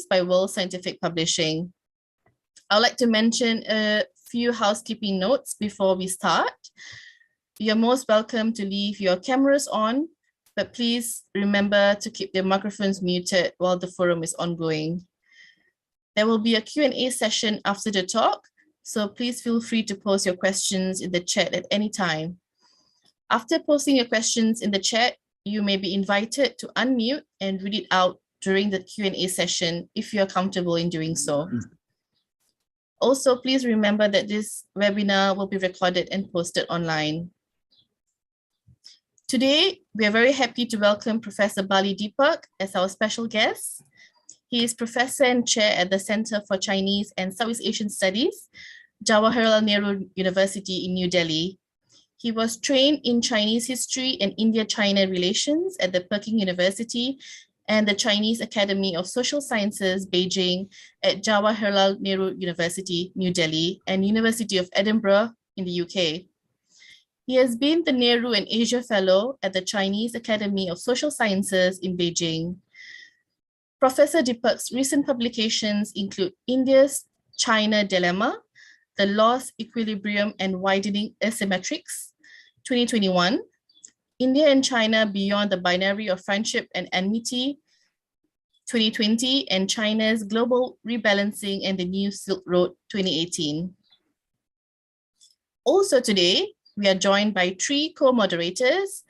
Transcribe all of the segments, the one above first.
by World Scientific Publishing. I would like to mention a few housekeeping notes before we start. You're most welcome to leave your cameras on, but please remember to keep the microphones muted while the forum is ongoing. There will be a Q&A session after the talk, so please feel free to post your questions in the chat at any time. After posting your questions in the chat, you may be invited to unmute and read it out during the Q&A session if you are comfortable in doing so. Also, please remember that this webinar will be recorded and posted online. Today, we are very happy to welcome Professor Bali Deepak as our special guest. He is professor and chair at the Center for Chinese and Southeast Asian Studies, Jawaharlal Nehru University in New Delhi. He was trained in Chinese history and India-China relations at the Peking University and the Chinese Academy of Social Sciences, Beijing, at Jawaharlal Nehru University, New Delhi, and University of Edinburgh in the UK. He has been the Nehru and Asia Fellow at the Chinese Academy of Social Sciences in Beijing. Professor Deepak's recent publications include India's China Dilemma, The Lost Equilibrium and Widening Asymmetrics, 2021, India and China Beyond the Binary of Friendship and Enmity, 2020, and China's Global Rebalancing and the New Silk Road, 2018. Also today, we are joined by three co-moderators.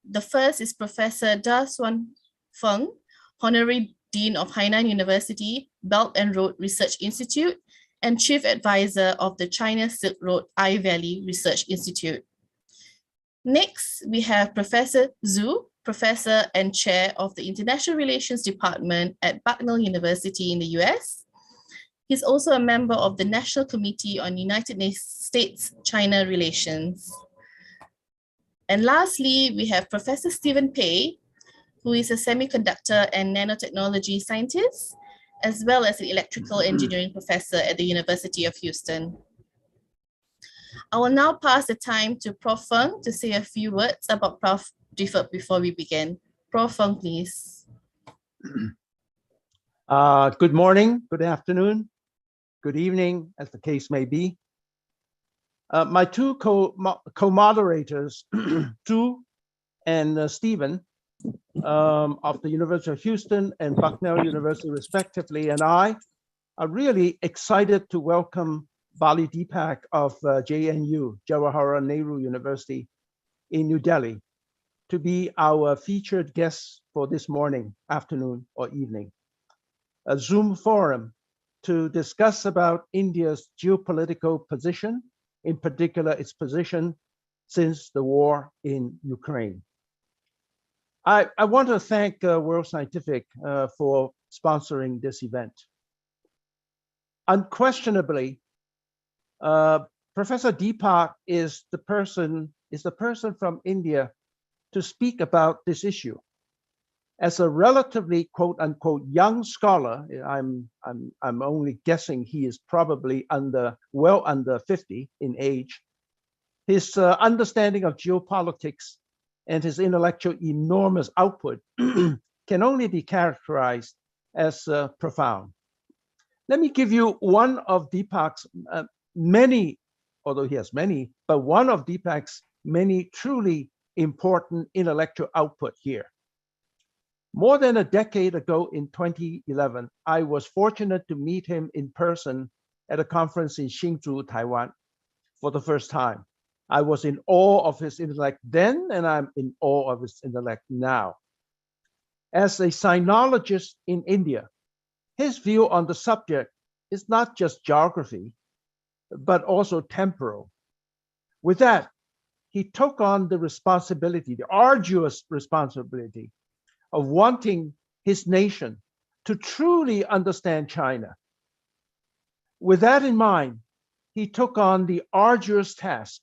The first is Professor Da Xuan Feng, Honorary Dean of Hainan University, Belt and Road Research Institute, and Chief Advisor of the China Silk Road I-Valley Research Institute. Next, we have Professor Zhu, Professor and Chair of the International Relations Department at Bucknell University in the US. He's also a member of the National Committee on United States-China Relations. And lastly, we have Professor Stephen Pei, who is a semiconductor and nanotechnology scientist, as well as an electrical engineering professor at the University of Houston. I will now pass the time to Prof. Feng to say a few words about Prof. Deepak before we begin. Prof. Feng, please. Good morning, good afternoon, good evening, as the case may be. My two co-moderators, Zhu and Stephen, of the University of Houston and Bucknell University respectively, and I are really excited to welcome Bali Deepak of JNU, Jawaharlal Nehru University in New Delhi, to be our featured guest for this morning, afternoon, or evening. A Zoom forum to discuss about India's geopolitical position, in particular its position since the war in Ukraine. I want to thank World Scientific for sponsoring this event. Unquestionably, Professor Deepak is the person from India to speak about this issue. As a relatively quote unquote young scholar, I'm only guessing he is probably well under 50 in age. His understanding of geopolitics and his intellectual enormous output can only be characterized as profound. Let me give you one of Deepak's many, although he has many, but one of Deepak's many truly important intellectual output here. More than a decade ago in 2011, I was fortunate to meet him in person at a conference in Hsinchu, Taiwan, for the first time. I was in awe of his intellect then, and I'm in awe of his intellect now. As a sinologist in India, his view on the subject is not just geography, but also temporal. With that, he took on the responsibility, the arduous responsibility of wanting his nation to truly understand China. With that in mind, he took on the arduous task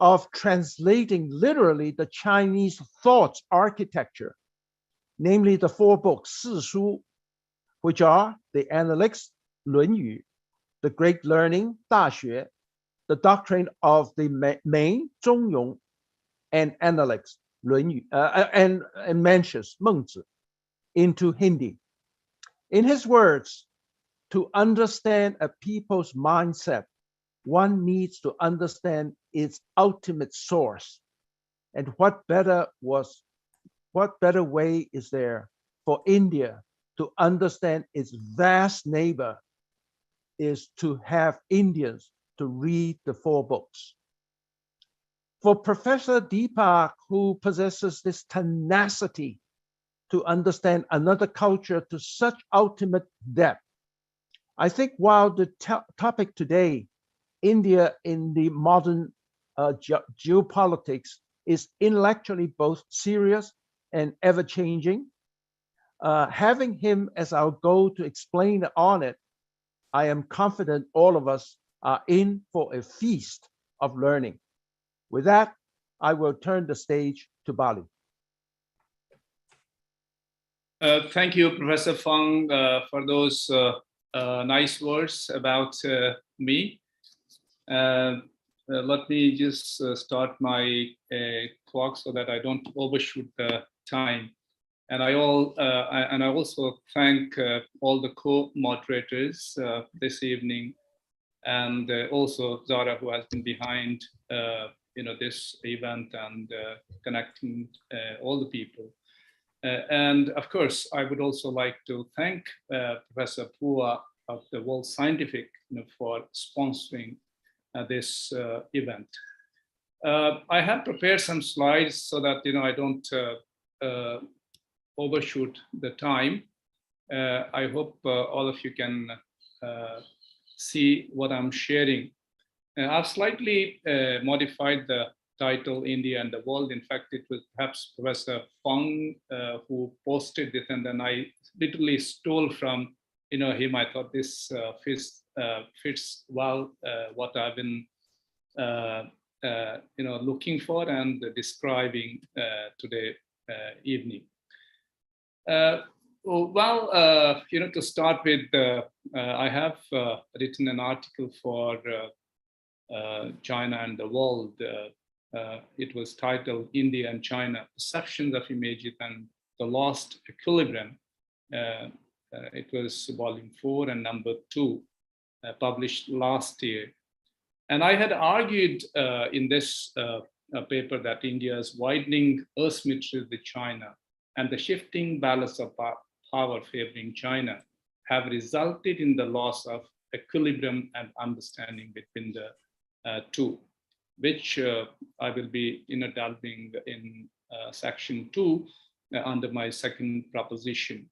of translating literally the Chinese thought architecture, namely the four books, 四书, which are the Analects, 论语, the Great Learning, 大学, the doctrine of the main, 中庸, and Analects, 论语, and Mencius, 孟子, into Hindi. In his words, to understand a people's mindset, one needs to understand its ultimate source. And what better way is there for India to understand its vast neighbor is to have Indians to read the four books. For Professor Deepak, who possesses this tenacity to understand another culture to such ultimate depth, I think while the topic today, India in the modern geopolitics, is intellectually both serious and ever-changing, having him as our goal to explain on it, I am confident all of us are in for a feast of learning. With that, I will turn the stage to Bali. Thank you, Professor Fang, for those nice words about me. Let me just start my clock so that I don't overshoot the time. And I also thank all the co-moderators this evening, and also Zara, who has been behind this event and connecting all the people. And of course, I would also like to thank Professor Pua of the World Scientific for sponsoring this event. I have prepared some slides so that I don't overshoot the time. I hope all of you can see what I'm sharing. I've slightly modified the title, India and the World. In fact, it was perhaps Professor Fang who posted this, and then I literally stole from him. I thought this fits well what I've been looking for and describing today evening. To start with, I have written an article for China and the World. It was titled India and China, Perceptions of Images and the Lost Equilibrium. It was volume 4 and number 2, published last year. And I had argued in this paper that India's widening asymmetry with China and the shifting balance of power favoring China have resulted in the loss of equilibrium and understanding between the two, which I will be delving in section 2 under my second proposition.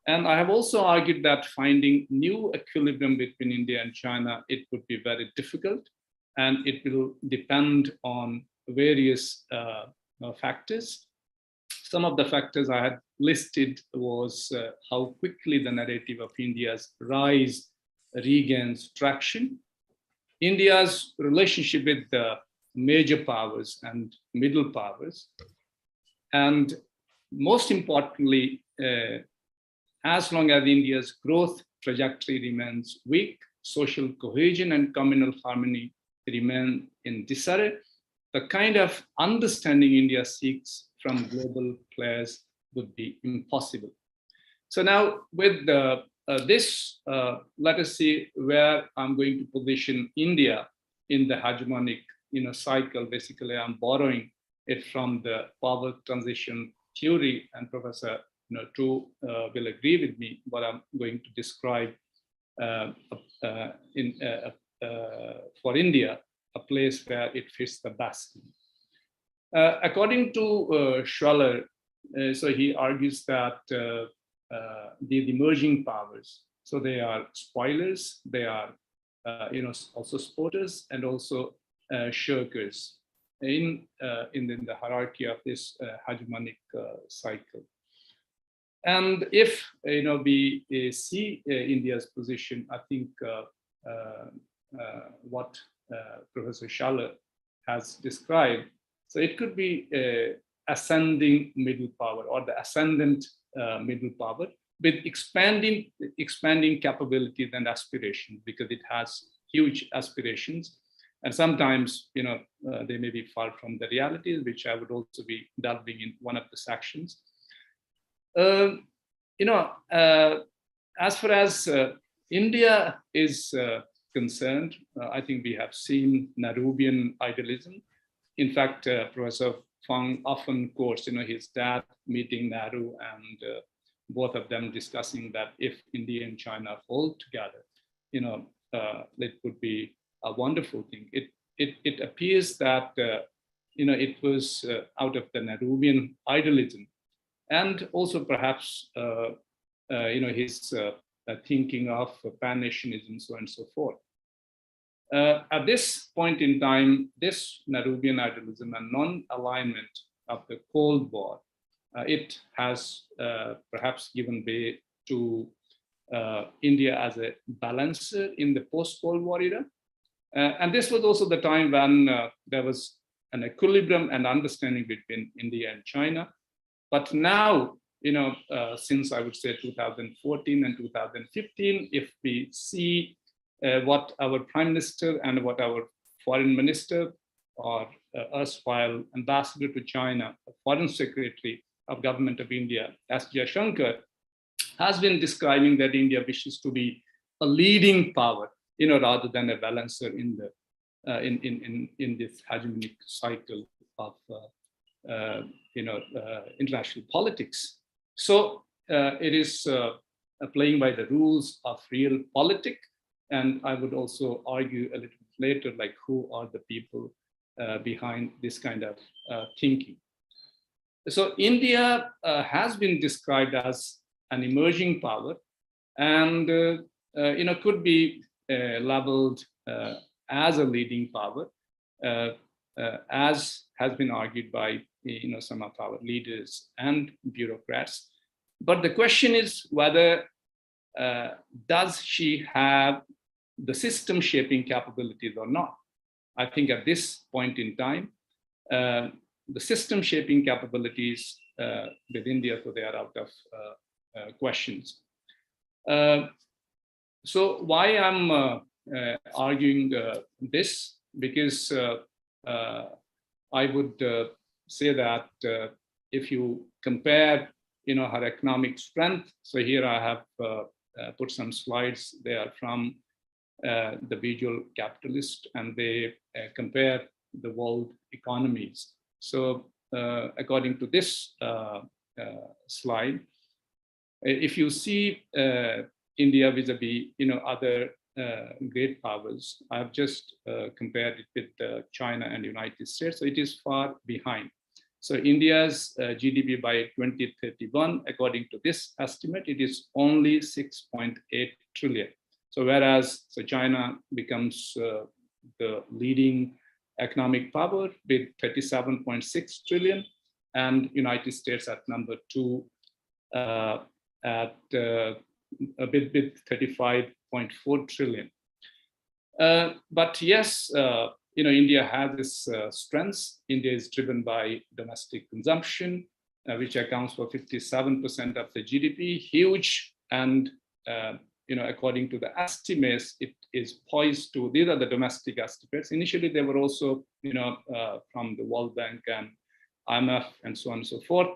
And I have also argued that finding new equilibrium between India and China, it would be very difficult, and it will depend on various factors. Some of the factors I had listed was how quickly the narrative of India's rise regains traction, India's relationship with the major powers and middle powers, and most importantly, as long as India's growth trajectory remains weak, social cohesion and communal harmony remain in disarray, the kind of understanding India seeks from global players would be impossible. So now with this, let us see where I'm going to position India in the hegemonic cycle. Basically, I'm borrowing it from the power transition theory, and Professor Tu will agree with me what I'm going to describe for India, a place where it fits the best. According to Schweller, so he argues that the emerging powers, so they are spoilers, they are also supporters and also shirkers in the hierarchy of this hegemonic cycle. And if we see India's position, I think what Professor Schaller has described, so it could be ascending middle power or the ascendant middle power with expanding capabilities and aspirations, because it has huge aspirations, and sometimes they may be far from the realities, which I would also be delving in one of the sections. as far as India is concerned, I think we have seen Nehruvian idealism. In fact, Professor Fang often quotes, his dad meeting Nehru and both of them discussing that if India and China hold together, it would be a wonderful thing. It appears that it was out of the Nehruvian idealism, and also perhaps his thinking of pan-nationism, so on and so forth. At this point in time, this Nehruvian idealism and non-alignment of the Cold War, it has perhaps given way to India as a balancer in the post-Cold War era. And this was also the time when there was an equilibrium and understanding between India and China. But now, since I would say 2014 and 2015, if we see what our Prime Minister and what our Foreign Minister or erstwhile Ambassador to China, Foreign Secretary of Government of India, S. Jaishankar, has been describing that India wishes to be a leading power, rather than a balancer in the in this hegemonic cycle of international politics. So it is playing by the rules of real politics. And I would also argue a little bit later, like who are the people behind this kind of thinking. So India has been described as an emerging power, and could be labeled as a leading power, as has been argued by some of our leaders and bureaucrats. But the question is whether does she have the system shaping capabilities or not? I think at this point in time, the system shaping capabilities with India, so they are out of questions. So why I'm arguing this? Because I would say that if you compare, her economic strength. So here I have put some slides. They are from the Visual Capitalist, and they compare the world economies. So according to this slide, if you see India vis-a-vis other great powers, I've just compared it with China and United States. So it is far behind. So India's GDP by 2031, according to this estimate, it is only 6.8 trillion. So whereas China becomes the leading economic power with 37.6 trillion, and United States at number 2 at a bit with 35.4 trillion. But yes, India has its strengths. India is driven by domestic consumption, which accounts for 57% of the GDP, huge. And, according to the estimates, it is poised to, these are the domestic estimates. Initially, they were also, from the World Bank and IMF and so on and so forth.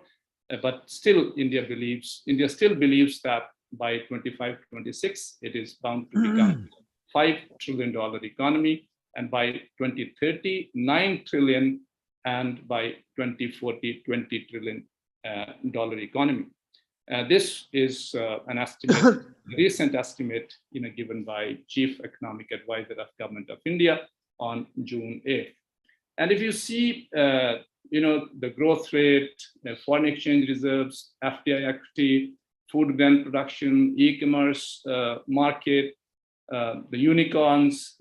But still, India still believes that by 25-26, it is bound to become $5 trillion economy, and by 2030, 9 trillion, and by 2040, $20 trillion economy. This is an estimate, recent estimate, given by Chief Economic Advisor of Government of India on June 8th. And if you see, the growth rate, foreign exchange reserves, FDI equity, food grain production, e-commerce market, the unicorns,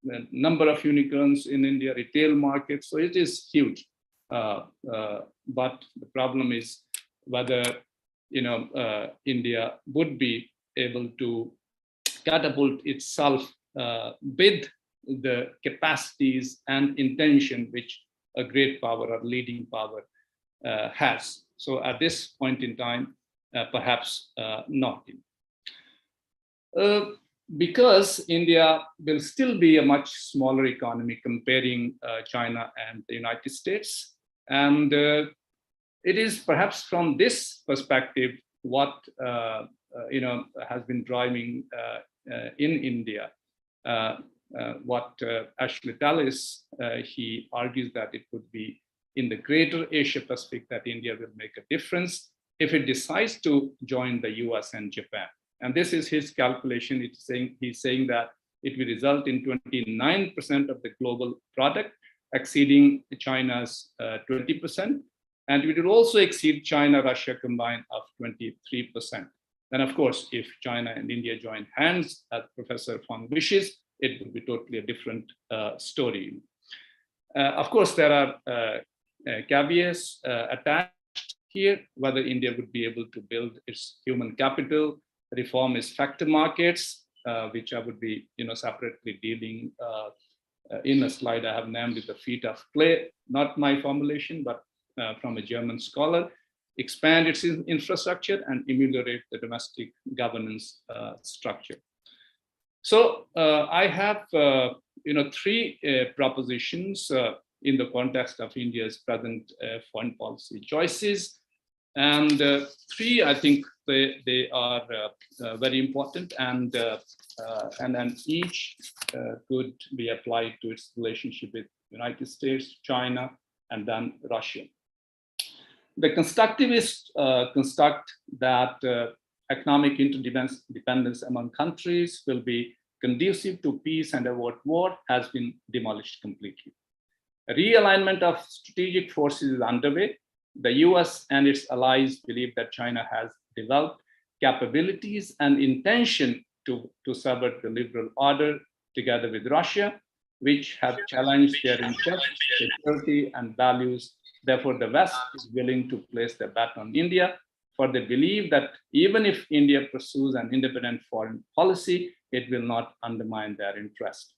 the number of unicorns in India, retail market. So it is huge. But the problem is whether India would be able to catapult itself with the capacities and intention which a great power or leading power has. So at this point in time, perhaps not. Because India will still be a much smaller economy comparing China and the United States. And it is perhaps from this perspective what has been driving in India. What Ashley Tallis, he argues that it would be in the greater Asia Pacific that India will make a difference if it decides to join the US and Japan. And this is his calculation. He's saying that it will result in 29% of the global product, exceeding China's 20%. And it will also exceed China, Russia combined of 23%. And of course, if China and India join hands, as Professor Fong wishes, it will be totally a different story. Of course, there are caveats attached here, whether India would be able to build its human capital, reform its factor markets, which I would be separately dealing in a slide I have named it the feet of clay, not my formulation, but from a German scholar, expand its infrastructure and ameliorate the domestic governance structure. So I have three propositions in the context of India's present foreign policy choices. And three, I think they are very important, and then each could be applied to its relationship with United States, China, and then Russia. The constructivists construct that economic interdependence among countries will be conducive to peace and avoid war has been demolished completely. A realignment of strategic forces is underway. The US and its allies believe that China has developed capabilities and intention to subvert the liberal order together with Russia, which have challenged their interests, security, and values. Therefore, the West is willing to place their bet on India, for they believe that even if India pursues an independent foreign policy, it will not undermine their interest.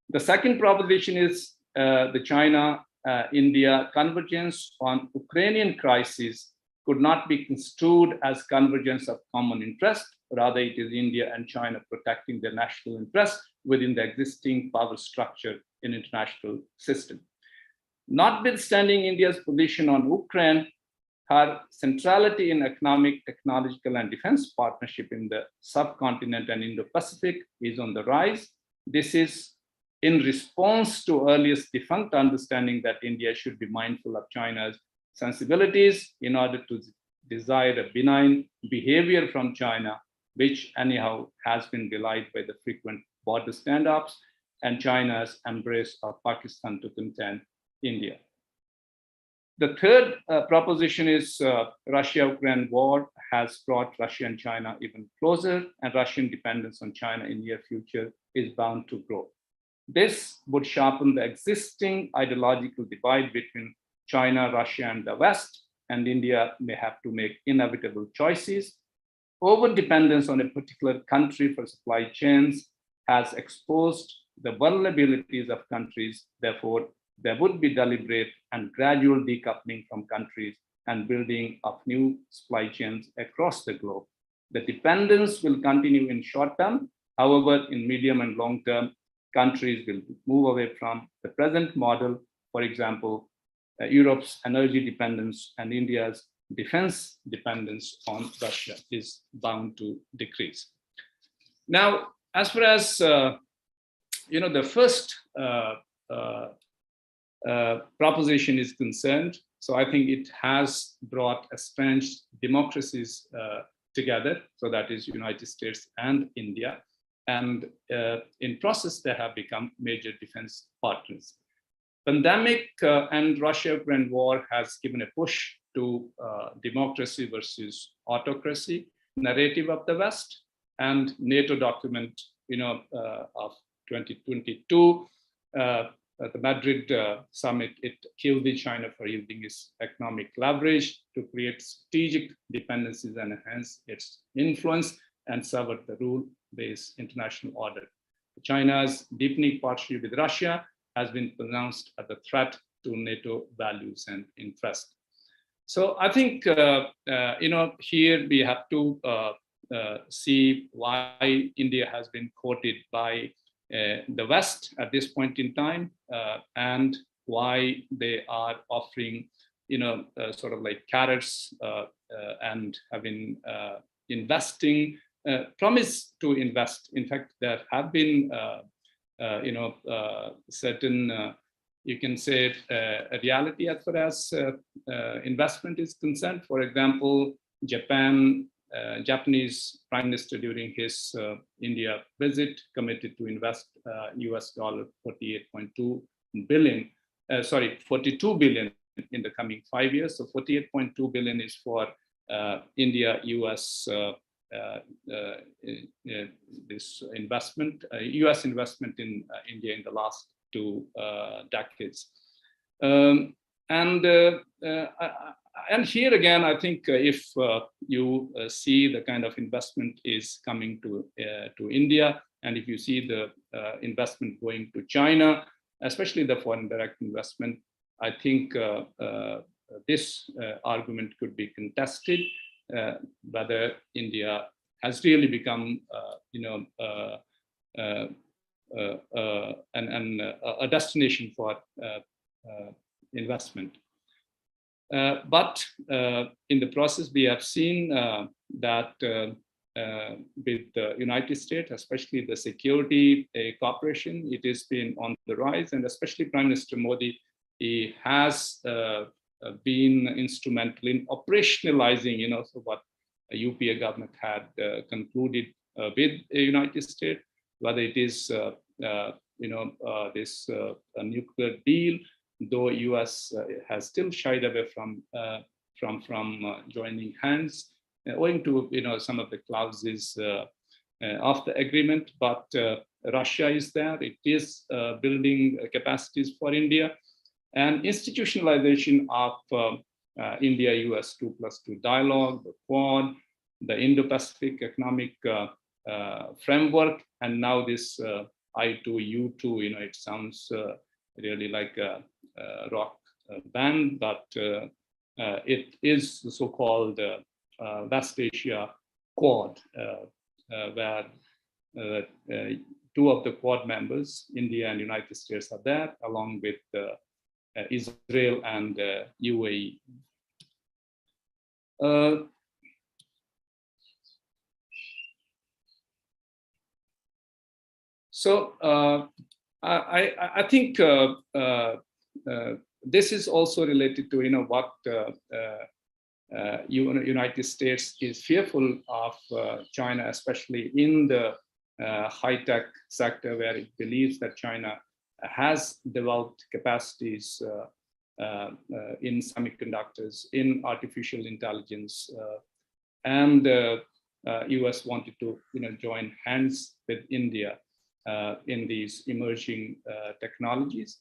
The second proposition is the China-India convergence on Ukrainian crisis could not be construed as convergence of common interest. Rather, it is India and China protecting their national interests within the existing power structure in international system. Notwithstanding India's position on Ukraine, her centrality in economic, technological, and defense partnership in the subcontinent and Indo-Pacific is on the rise. This is in response to earliest defunct understanding that India should be mindful of China's sensibilities in order to desire a benign behavior from China, which anyhow has been belied by the frequent border standoffs and China's embrace of Pakistan to contend India. The third proposition is Russia-Ukraine war has brought Russia and China even closer, and Russian dependence on China in near future is bound to grow. This would sharpen the existing ideological divide between China, Russia, and the West, and India may have to make inevitable choices. Over-dependence on a particular country for supply chains has exposed the vulnerabilities of countries. Therefore, there would be deliberate and gradual decoupling from countries and building of new supply chains across the globe. The dependence will continue in short term. However, in medium and long term, countries will move away from the present model. For example, Europe's energy dependence and India's defense dependence on Russia is bound to decrease. Now, as far as the first proposition is concerned, so I think it has brought estranged democracies together. So that is United States and India, and in process they have become major defense partners. Pandemic and Russia-Ukraine war has given a push to democracy versus autocracy narrative of the West, and NATO document of 2022, the Madrid summit, it killed China for using its economic leverage to create strategic dependencies and enhance its influence and subvert the rule-based international order. China's deepening partnership with Russia has been pronounced as a threat to NATO values and interests. So I think here we have to see why India has been courted by the West at this point in time, and why they are offering, sort of like carrots and have been investing, promise to invest. In fact, there have been certain, you can say, a reality as far as investment is concerned. For example, Japanese Prime Minister during his India visit committed to invest US dollar 42 billion in the coming 5 years. So 48.2 billion is for India-US this investment, US investment in India in the last 2 decades. And here again, I think if you see the kind of investment is coming to India, and if you see the investment going to China, especially the foreign direct investment, I think this argument could be contested, whether India has really become, a destination for investment. But in the process, we have seen that with the United States, especially the security cooperation, it has been on the rise, and especially Prime Minister Modi, he has been instrumental in operationalizing, so what a UPA government had concluded with the United States, whether it is, this nuclear deal, though US has still shied away from joining hands, owing to some of the clauses of the agreement. But Russia is there; it is building capacities for India, and institutionalization of India-US 2+2 dialogue, the Quad, the Indo-Pacific Economic Framework, and now this I2U2. It sounds really like a rock band, but it is the so-called West Asia Quad, where 2 of the Quad members, India and United States, are there, along with Israel and UAE. So I think this is also related to what United States is fearful of China, especially in the high-tech sector, where it believes that China has developed capacities in semiconductors, in artificial intelligence, and US wanted to join hands with India in these emerging technologies.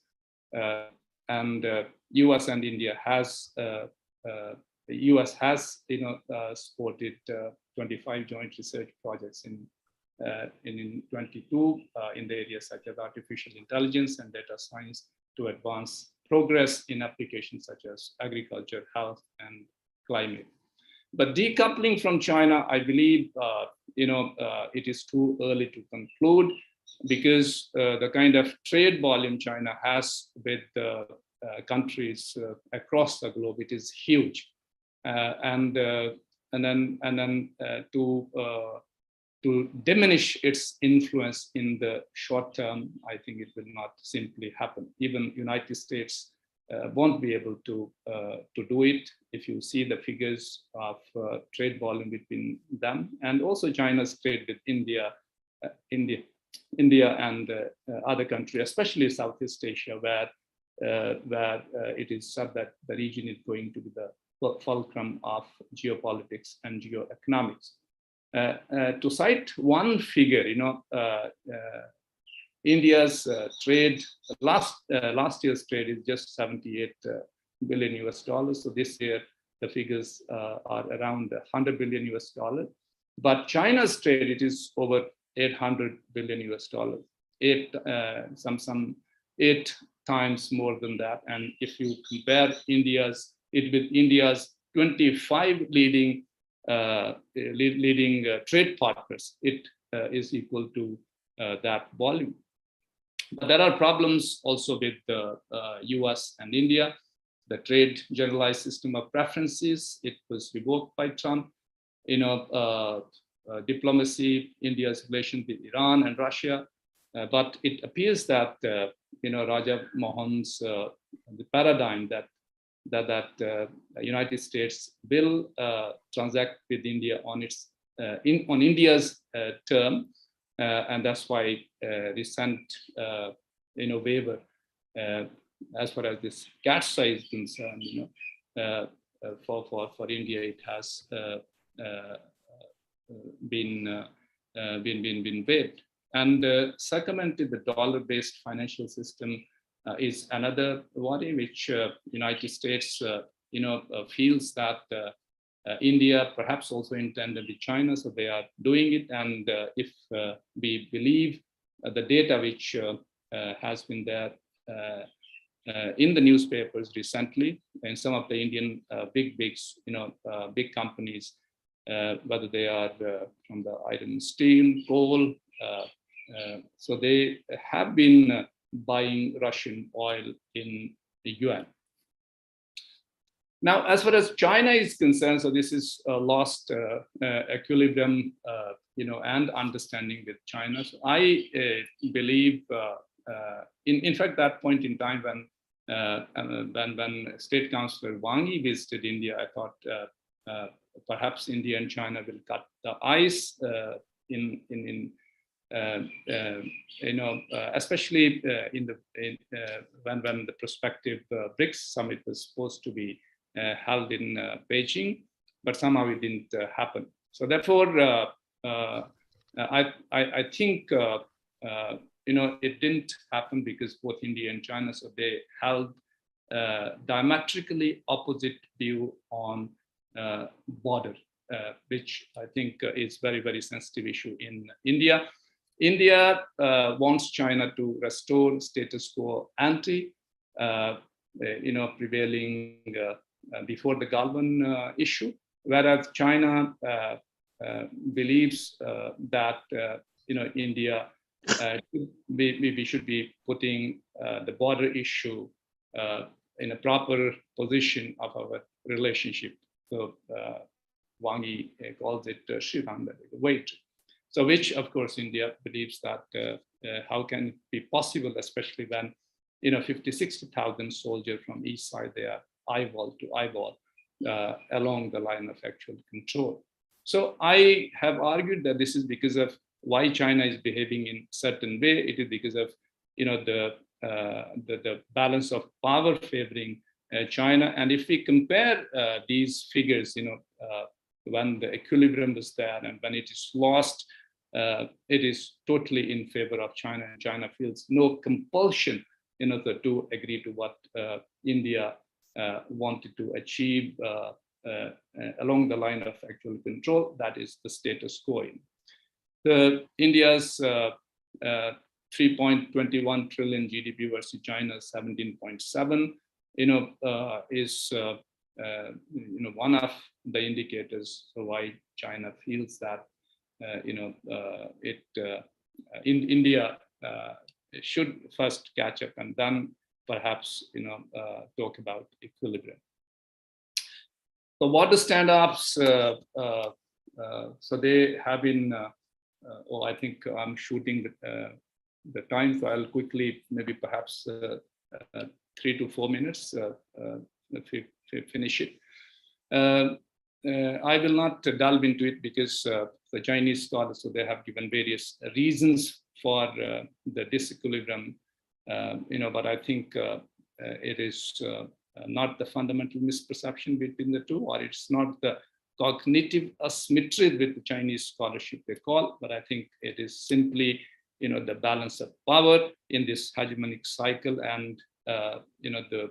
And US and India has the US has supported 25 joint research projects in 22 in the areas such as artificial intelligence and data science to advance progress in applications such as agriculture, health, and climate. But decoupling from China, I believe, it is too early to conclude, because the kind of trade volume China has with countries across the globe, it is huge, and then to diminish its influence in the short term, I think it will not simply happen. Even United States won't be able to do it. If you see the figures of trade volume between them, and also China's trade with India and other countries, especially Southeast Asia, where it is said that the region is going to be the fulcrum of geopolitics and geoeconomics. To cite one figure, India's trade, last year's trade is just 78 billion US dollars. So this year, the figures are around 100 billion US dollars. But China's trade, it is over 800 billion US dollars, some 8 times more than that. And if you compare India's 25 leading trade partners, it is equal to that volume. But there are problems also with the US and India. The trade generalized system of preferences, it was revoked by Trump. diplomacy, India's relations with Iran and Russia. But it appears that Raja Mohan's the paradigm that United States will transact with India on its on India's term, and that's why recent waiver as far as this cat size is concerned, for India, it has been waived. And secondly, the dollar-based financial system is another worry, which United States, feels that India perhaps also intended with China, so they are doing it. And if we believe the data which has been there in the newspapers recently, and some of the Indian big companies, whether they are from the iron and steel, coal, so they have been buying Russian oil in the yuan. Now, as far as China is concerned, so this is lost equilibrium, and understanding with China. So I believe, in fact, that point in time when State Councillor Wang Yi visited India, I thought perhaps India and China will cut the ice especially when the prospective BRICS summit was supposed to be held in Beijing, but somehow it didn't happen. So therefore, I think it didn't happen because both India and China, so they held diametrically opposite view on border, which I think is very, very sensitive issue in India. India wants China to restore status quo ante, prevailing before the Galvan issue, whereas China believes that India we should be putting the border issue in a proper position of our relationship. So Wang Yi calls it Shirang, wait. So which, of course, India believes that how can it be possible, especially when 50,000-60,000 soldiers from each side, they are eyeball to eyeball along the line of actual control. So I have argued that this is because of why China is behaving in certain way. It is because of the balance of power favoring China. And if we compare these figures, when the equilibrium was there and when it is lost, it is totally in favor of China, and China feels no compulsion to agree to what India wanted to achieve along the line of actual control, that is the status quo. India's 3.21 trillion GDP versus China's 17.7, is one of the indicators for why China feels that India should first catch up and then perhaps talk about equilibrium. So water stand-ups, so they have been. I think I'm shooting the time, so I'll quickly, maybe perhaps 3 to 4 minutes, finish it. I will not delve into it because the Chinese scholars, so they have given various reasons for the disequilibrium, but I think it is not the fundamental misperception between the two, or it's not the cognitive asymmetry with the Chinese scholarship they call, but I think it is simply, the balance of power in this hegemonic cycle and, the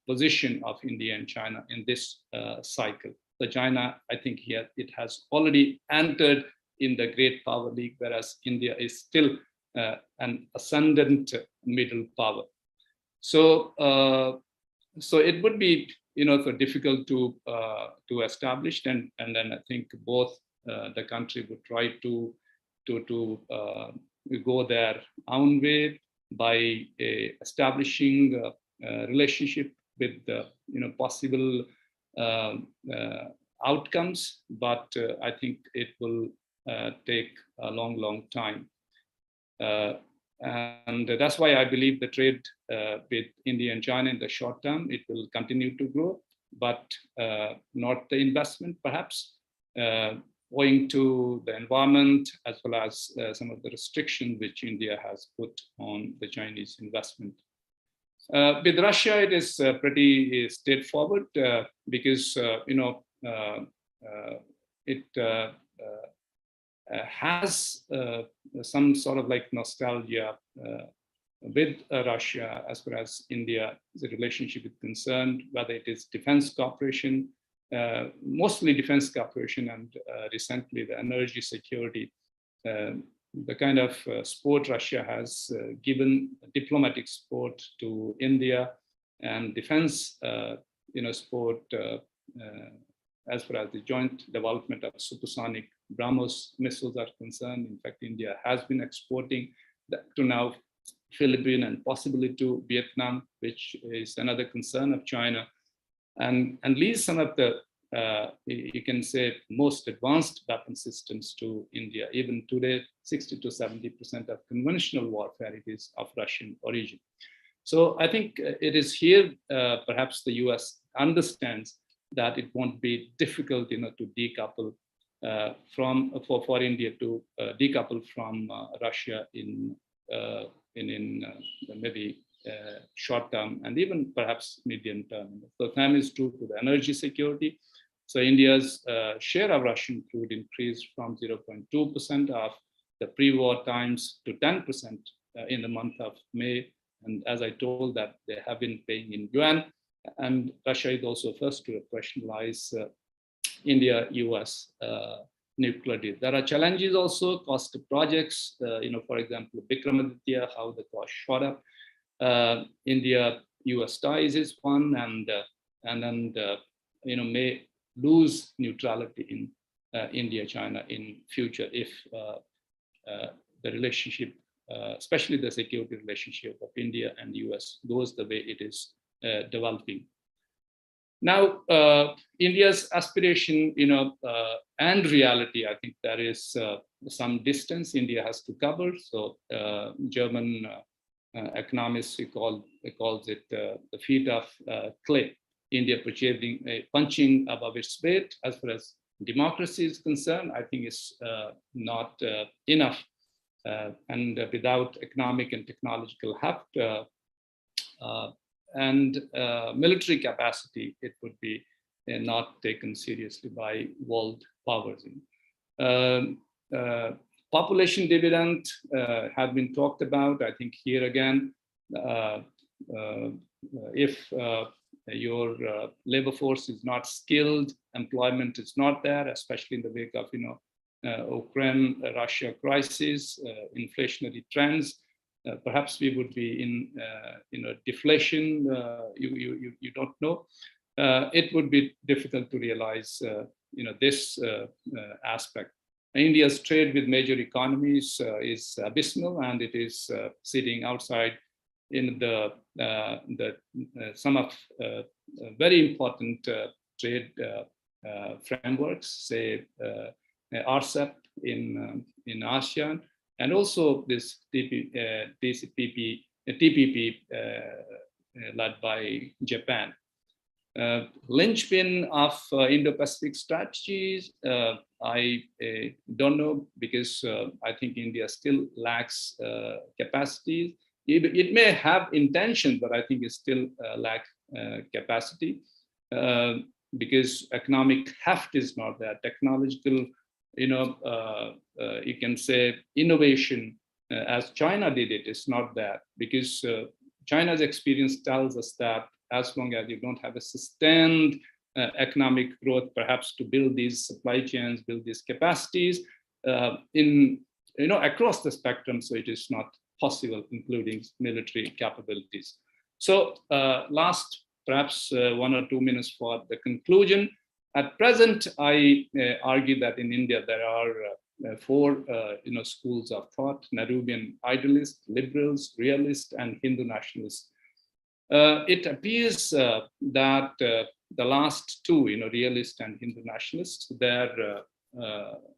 position of India and China in this cycle. So China, I think here it has already entered in the great power league, whereas India is still an ascendant middle power. So, so it would be, so difficult to establish, and then I think both the country would try to go their own way by establishing a relationship with the possible outcomes, but I think it will take a long, long time. And that's why I believe the trade with India and China in the short term, it will continue to grow, but not the investment perhaps, owing to the environment as well as some of the restrictions which India has put on the Chinese investment. With Russia, it is pretty straightforward because it has some sort of like nostalgia with Russia as far as India, the relationship is concerned, whether it is defense cooperation, mostly defense cooperation, and recently the energy security. The kind of support Russia has given diplomatic support to India and defense support as far as the joint development of supersonic BrahMos missiles are concerned. In fact, India has been exporting that to now Philippines and possibly to Vietnam, which is another concern of China, and leaves some of the you can say most advanced weapon systems to India. Even today, 60 to 70% of conventional warfare it is of Russian origin. So I think it is here perhaps the US understands that it won't be difficult, to decouple for India to decouple from Russia in maybe short term and even perhaps medium term. The same is true to the energy security. So India's share of Russian crude increased from 0.2% of the pre-war times to 10% in the month of May. And as I told that they have been paying in yuan, and Russia is also first to operationalize India-US nuclear deal. There are challenges also, cost of projects, for example, Vikramaditya, how the cost shot up. India-US ties is one, and then may lose neutrality in India-China in future if the relationship, especially the security relationship of India and US, goes the way it is developing. Now, India's aspiration, and reality, I think there is some distance India has to cover. So German economists calls it the feet of clay. India punching above its weight as far as democracy is concerned, I think is not enough. And without economic and technological heft and military capacity, it would be not taken seriously by world powers. Population dividend has been talked about. I think here again, if your labor force is not skilled, employment is not there, especially in the wake of Ukraine-Russia crisis, inflationary trends. Perhaps we would be in deflation. You don't know. It would be difficult to realize this aspect. India's trade with major economies is abysmal, and it is sitting outside in some of very important trade frameworks, say RCEP in ASEAN, and also this TPP led by Japan. Linchpin of Indo-Pacific strategies, I don't know, because I think India still lacks capacities. It may have intention, but I think it still lacks capacity because economic heft is not there. Technological, you can say innovation, as China did it, is not there, because China's experience tells us that as long as you don't have a sustained economic growth, perhaps to build these supply chains, build these capacities across the spectrum, so it is not possible, including military capabilities. So last, perhaps 1 or 2 minutes for the conclusion. At present, I argue that in India there are 4 schools of thought: Nehruvian idealists, liberals, realists, and Hindu nationalists. It appears that the last two, realist and Hindu nationalists, their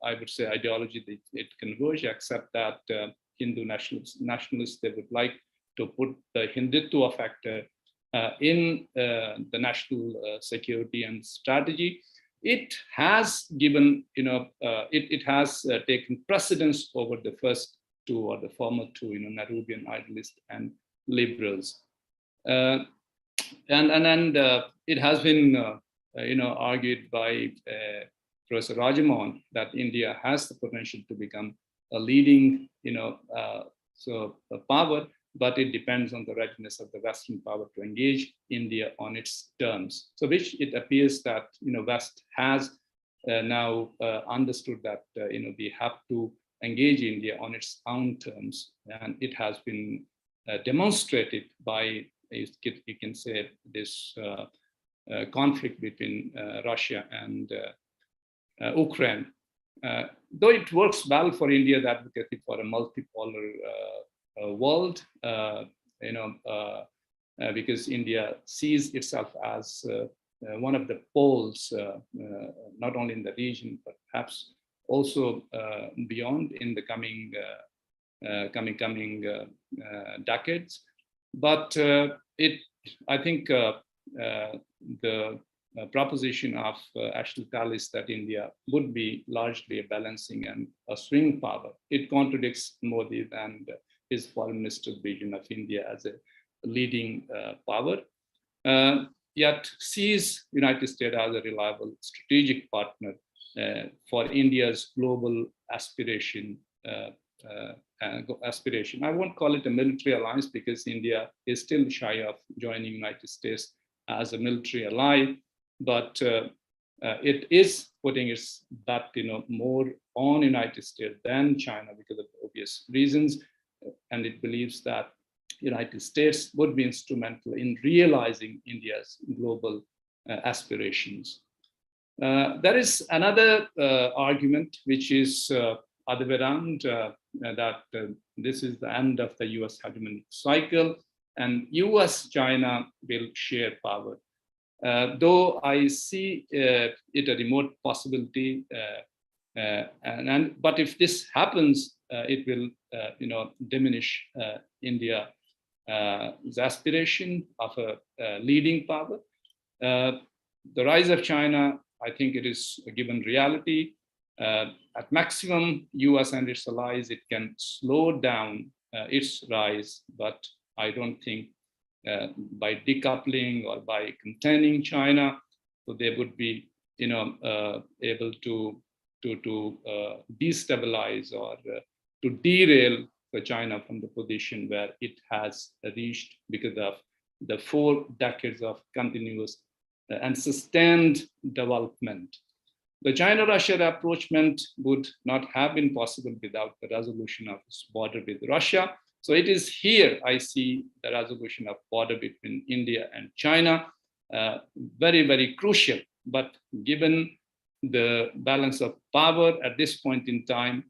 I would say ideology, it converge, except that Hindu nationalists, they would like to put the Hindutva factor in the national security and strategy. It has given, it has taken precedence over the first two, or the former two, Nehruvian idealists and liberals. And it has been, argued by Professor Rajamohan that India has the potential to become a leading, power, but it depends on the readiness of the Western power to engage India on its terms. So, which it appears that West has now understood that we have to engage India on its own terms, and it has been demonstrated by, you can say, this conflict between Russia and Ukraine. Though it works well for India's advocacy for a multipolar world, because India sees itself as one of the poles, not only in the region, but perhaps also beyond in the coming decades. But I think the proposition of Ashton Tallis that India would be largely a balancing and a swing power, it contradicts Modi and his foreign minister's vision of India as a leading power, yet sees United States as a reliable strategic partner for India's global aspiration. I won't call it a military alliance, because India is still shy of joining United States as a military ally, but it is putting its bet, more on United States than China because of obvious reasons, and it believes that United States would be instrumental in realizing India's global aspirations. There is another argument, which is other way around, that this is the end of the US hegemonic cycle, and US-China will share power. Though I see it a remote possibility, but if this happens, it will diminish India's aspiration of a leading power. The rise of China, I think it is a given reality. At maximum, US and its allies, it can slow down its rise, but I don't think by decoupling or by containing China, so they would be able to destabilize or to derail China from the position where it has reached because of the 4 decades of continuous and sustained development. The China-Russia rapprochement would not have been possible without the resolution of its border with Russia. So it is here I see the resolution of border between India and China very, very crucial. But given the balance of power at this point in time,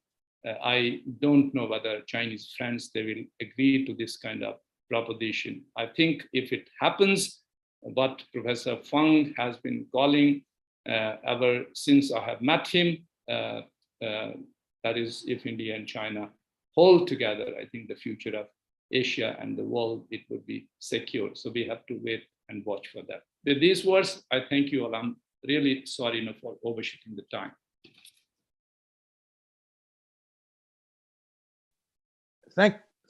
I don't know whether Chinese friends, they will agree to this kind of proposition. I think if it happens, what Professor Fang has been calling ever since I have met him, that is, if India and China hold together, I think the future of Asia and the world, it would be secure. So we have to wait and watch for that. With these words, I thank you all. I'm really sorry for overshooting the time.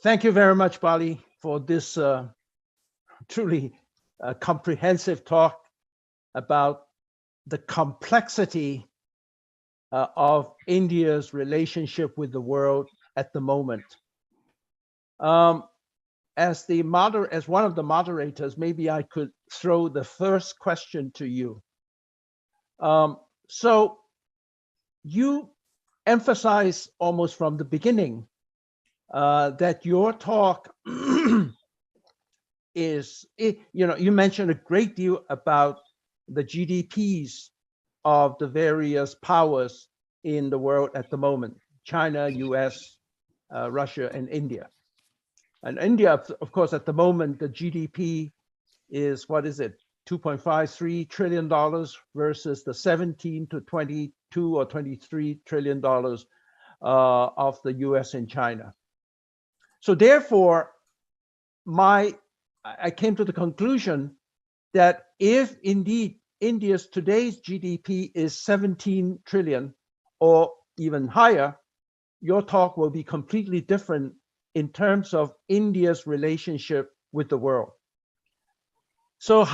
Thank you very much, Bali, for this truly comprehensive talk about the complexity of India's relationship with the world at the moment. As one of the moderators, maybe I could throw the first question to you. So you emphasize almost from the beginning that your talk is, you mentioned a great deal about the GDPs of the various powers in the world at the moment: China, US, Russia, and India. And India, of course, at the moment, the GDP is, what is it, $2.53 trillion versus the 17 to 22 or $23 trillion of the US and China. So therefore, I came to the conclusion that if indeed India's today's GDP is 17 trillion or even higher, your talk will be completely different in terms of India's relationship with the world. So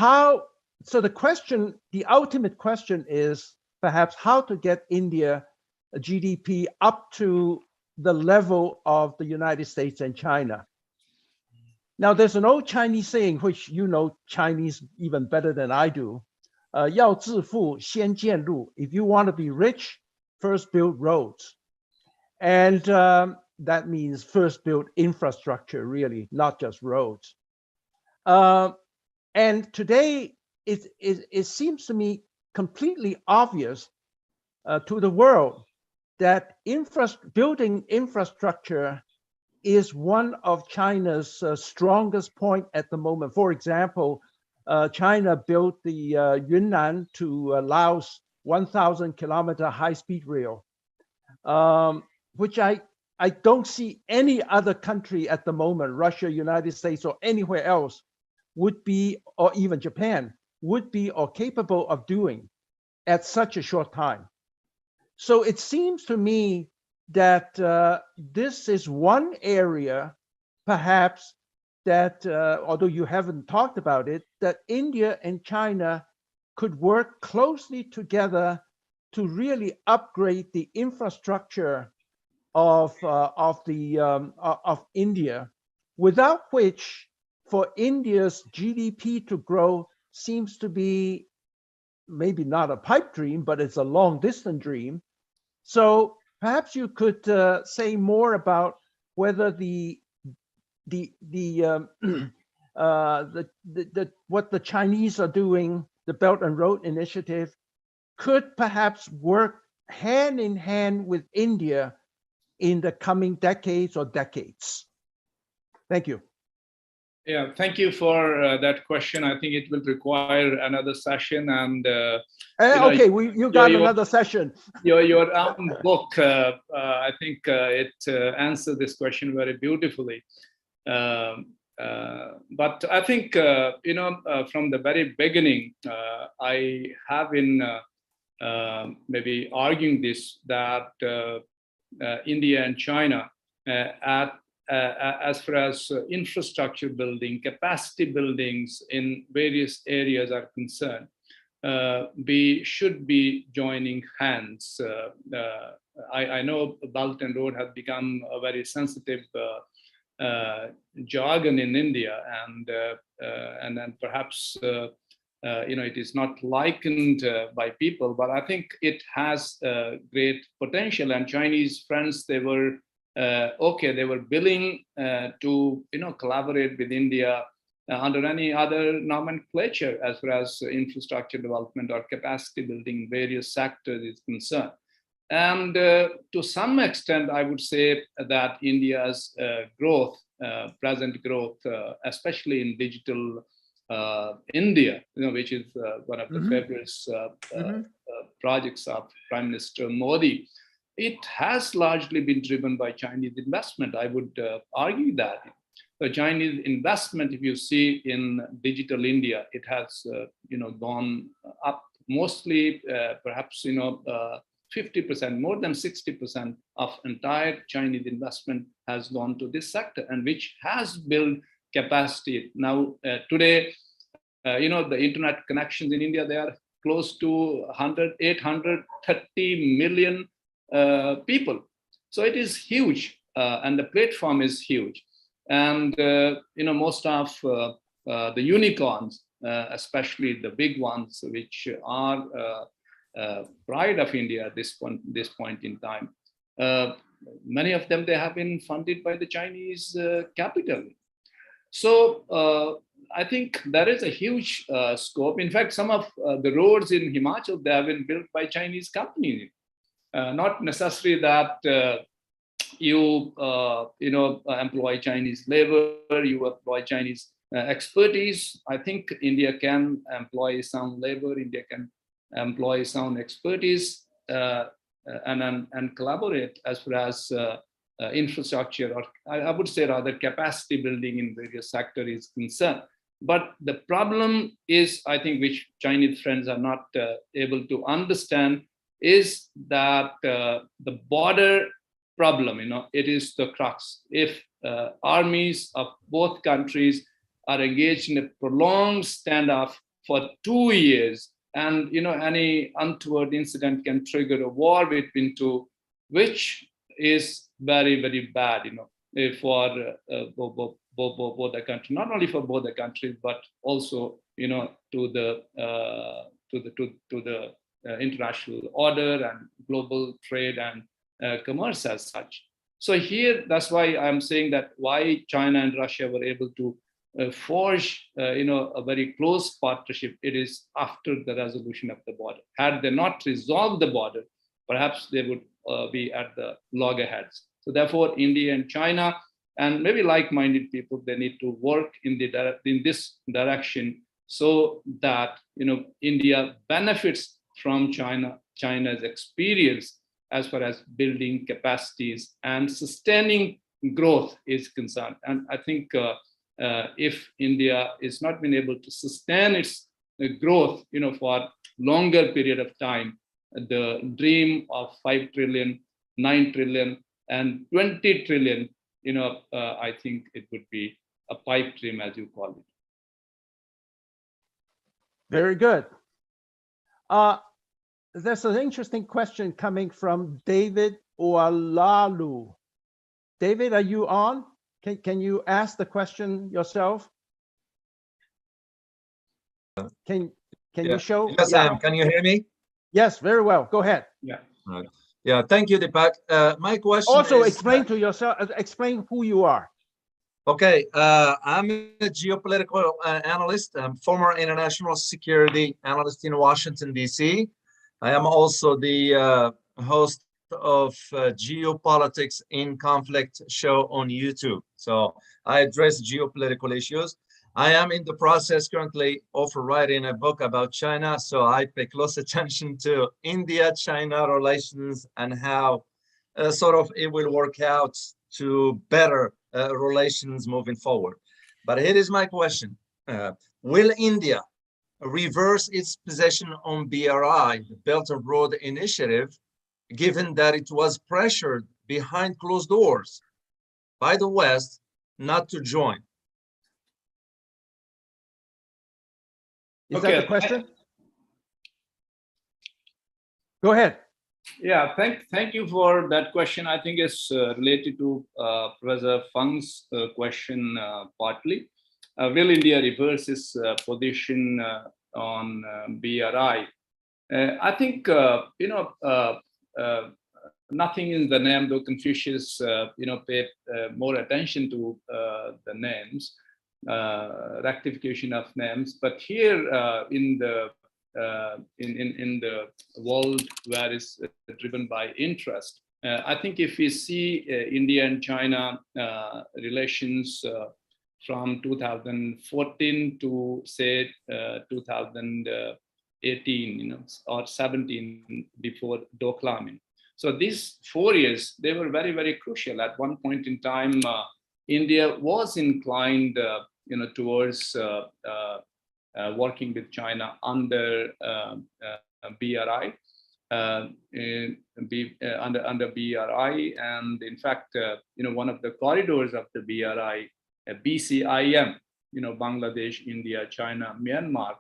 the question, the ultimate question is perhaps how to get India GDP up to the level of the United States and China. Now, there's an old Chinese saying, which you know Chinese even better than I do, 要致富先建路. If you want to be rich, first build roads. And that means first build infrastructure, really, not just roads. And today, it seems to me completely obvious to the world that building infrastructure is one of China's strongest point at the moment. For example, China built the Yunnan to Laos 1,000-kilometer high-speed rail, which I don't see any other country at the moment, Russia, United States, or anywhere else, would be, or even Japan, would be or capable of doing at such a short time. So it seems to me that this is one area, perhaps, that, although you haven't talked about it, that India and China could work closely together to really upgrade the infrastructure of India, without which, for India's GDP to grow seems to be maybe not a pipe dream, but it's a long distance dream. So perhaps you could say more about whether what the Chinese are doing, the Belt and Road Initiative, could perhaps work hand in hand with India in the coming decades or decades. Thank you. Yeah, thank you for that question. I think it will require another session. And okay, you got another session. Your own book, I think it answers this question very beautifully. But I think from the very beginning, I have been maybe arguing this, that India and China, as far as infrastructure building, capacity buildings in various areas are concerned, we should be joining hands. I know Belt and Road has become a very sensitive jargon in India, and then perhaps it is not likened by people, but I think it has great potential. And Chinese friends, they were they were willing to collaborate with India under any other nomenclature as far as infrastructure development or capacity building in various sectors is concerned. And to some extent, I would say that India's growth, present growth, especially in digital India, which is one of the favorite projects of Prime Minister Modi, it has largely been driven by Chinese investment. I would argue that the Chinese investment, if you see in digital India, it has gone up mostly, perhaps 50%, more than 60% of entire Chinese investment has gone to this sector, and which has built capacity. Now today, the internet connections in India, they are close to 830 million people. So it is huge, and the platform is huge. And most of the unicorns, especially the big ones, which are pride of India at this point in time, many of them, they have been funded by the Chinese capital. So I think there is a huge scope. In fact, some of the roads in Himachal, they have been built by Chinese companies. Not necessarily that you employ Chinese labor, you employ Chinese expertise. I think India can employ sound labor. India can employ sound expertise and collaborate as far as infrastructure, or I would say rather capacity building in various sectors is concerned. But the problem is, I think, which Chinese friends are not able to understand, is that the border problem, it is the crux. If armies of both countries are engaged in a prolonged standoff for 2 years, and any untoward incident can trigger a war between two, which is very, very bad, for both the country, not only for both the countries, but also, to the international order and global trade and commerce as such. So here, that's why I'm saying that why China and Russia were able to forge, a very close partnership. It is after the resolution of the border. Had they not resolved the border, perhaps they would be at the loggerheads. So therefore, India and China, and maybe like-minded people, they need to work in this direction, so that India benefits from China's experience as far as building capacities and sustaining growth is concerned. And I think if India is not been able to sustain its growth, for longer period of time, the dream of 5 trillion, 9 trillion, and 20 trillion, I think it would be a pipe dream, as you call it. Very good. There's an interesting question coming from David Oalalu. David, are you on? Can you ask the question yourself? Can you show? Yes, I am. Can you hear me? Yes, very well. Go ahead. Yeah. Right. Yeah, thank you, Deepak. My question Also, is, explain to yourself, explain who you are. okay, I'm a geopolitical analyst. I'm former international security analyst in Washington, D.C. I am also the host of Geopolitics in Conflict show on YouTube. So I address geopolitical issues. I am in the process currently of writing a book about China. So I pay close attention to India-China relations and how sort of it will work out to better relations moving forward. But here is my question. Will India reverse its position on BRI, the Belt and Road Initiative, given that it was pressured behind closed doors by the West not to join? Is that the question? Go ahead. Yeah, thank you for that question. I think it's related to Professor Fang's question partly. Will India reverse its position on BRI? I think nothing in the name, though Confucius paid more attention to the names, rectification of names. But here in the world where it's driven by interest, I think if we see India and China relations from 2014 to say 2018, or 17 before Doklam. So these 4 years, they were very, very crucial. At one point in time, India was inclined, towards working with China under BRI, under BRI, and in fact, one of the corridors of the BRI, BCIM, Bangladesh, India, China, Myanmar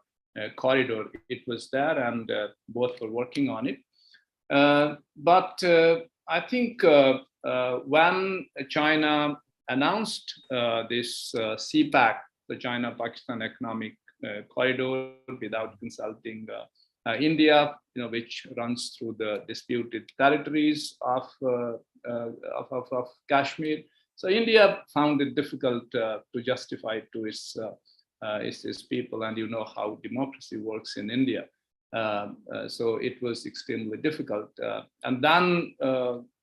corridor, it was there, and both were working on it. But I think when China announced this CPAC, the China-Pakistan Economic Corridor, without consulting India, which runs through the disputed territories of Kashmir. So India found it difficult to justify it to its people, and you know how democracy works in India. So it was extremely difficult. And then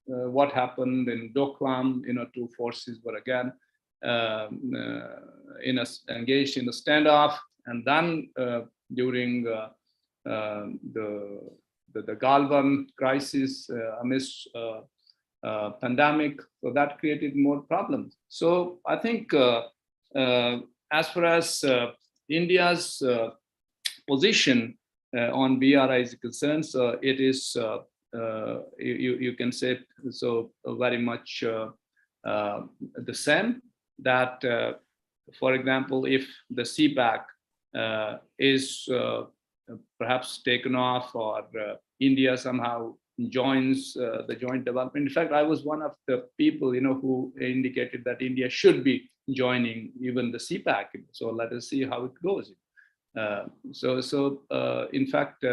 what happened in Doklam, two forces were again engaged in a standoff, and then during the Galvan crisis amidst pandemic, so that created more problems. So I think as far as India's position on BRI is concerned, it is you can say so very much the same. That, for example, if the CPAC is perhaps taken off, or India somehow joins the joint development. In fact, I was one of the people, who indicated that India should be joining even the CPAC. So let us see how it goes. In fact,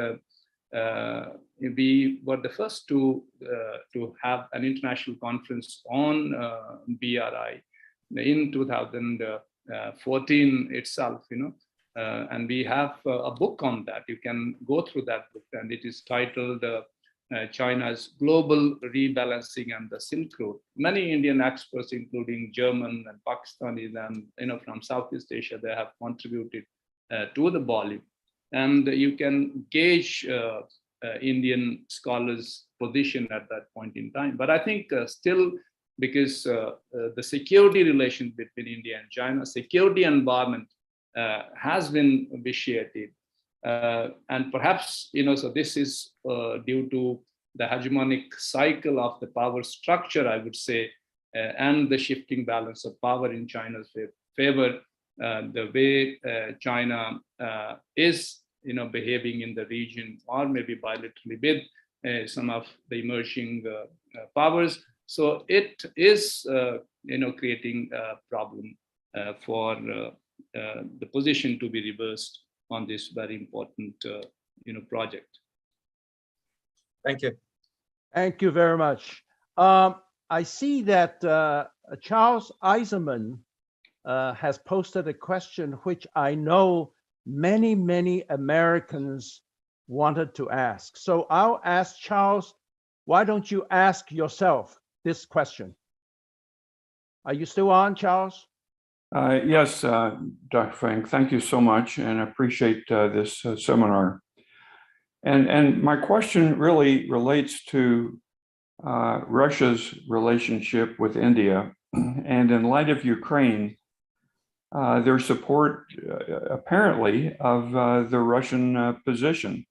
we were the first to have an international conference on BRI in 2014 itself, and we have a book on that. You can go through that book, and it is titled China's Global Rebalancing and the Silk Road. Many Indian experts, including German and Pakistanis and from Southeast Asia, they have contributed to the volume, and you can gauge Indian scholars' position at that point in time. But I think still, because the security relations between India and China, security environment has been vitiated. And perhaps, so this is due to the hegemonic cycle of the power structure, I would say, and the shifting balance of power in China's favor, the way China is, behaving in the region, or maybe bilaterally with some of the emerging powers. So it is, creating a problem for the position to be reversed on this very important, project. Thank you. Thank you very much. I see that Charles Eisenman has posted a question which I know many Americans wanted to ask. So I'll ask Charles, why don't you ask yourself this question? Are you still on, Charles? Yes, Dr. Feng, thank you so much, and I appreciate this seminar. And my question really relates to Russia's relationship with India, and in light of Ukraine, their support apparently of the Russian position,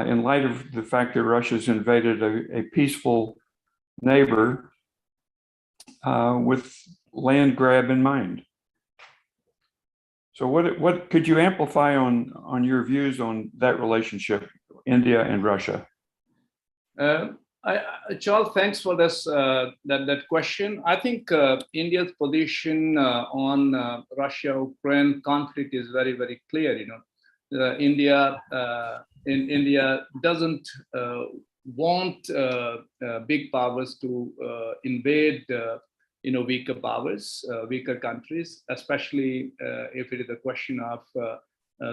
in light of the fact that Russia's invaded a peaceful neighbor with land grab in mind. So what could you amplify on your views on that relationship, India and Russia? Charles, thanks for this that question. I think India's position on Russia-Ukraine conflict is very clear. India doesn't want big powers to invade weaker powers, weaker countries, especially if it is a question of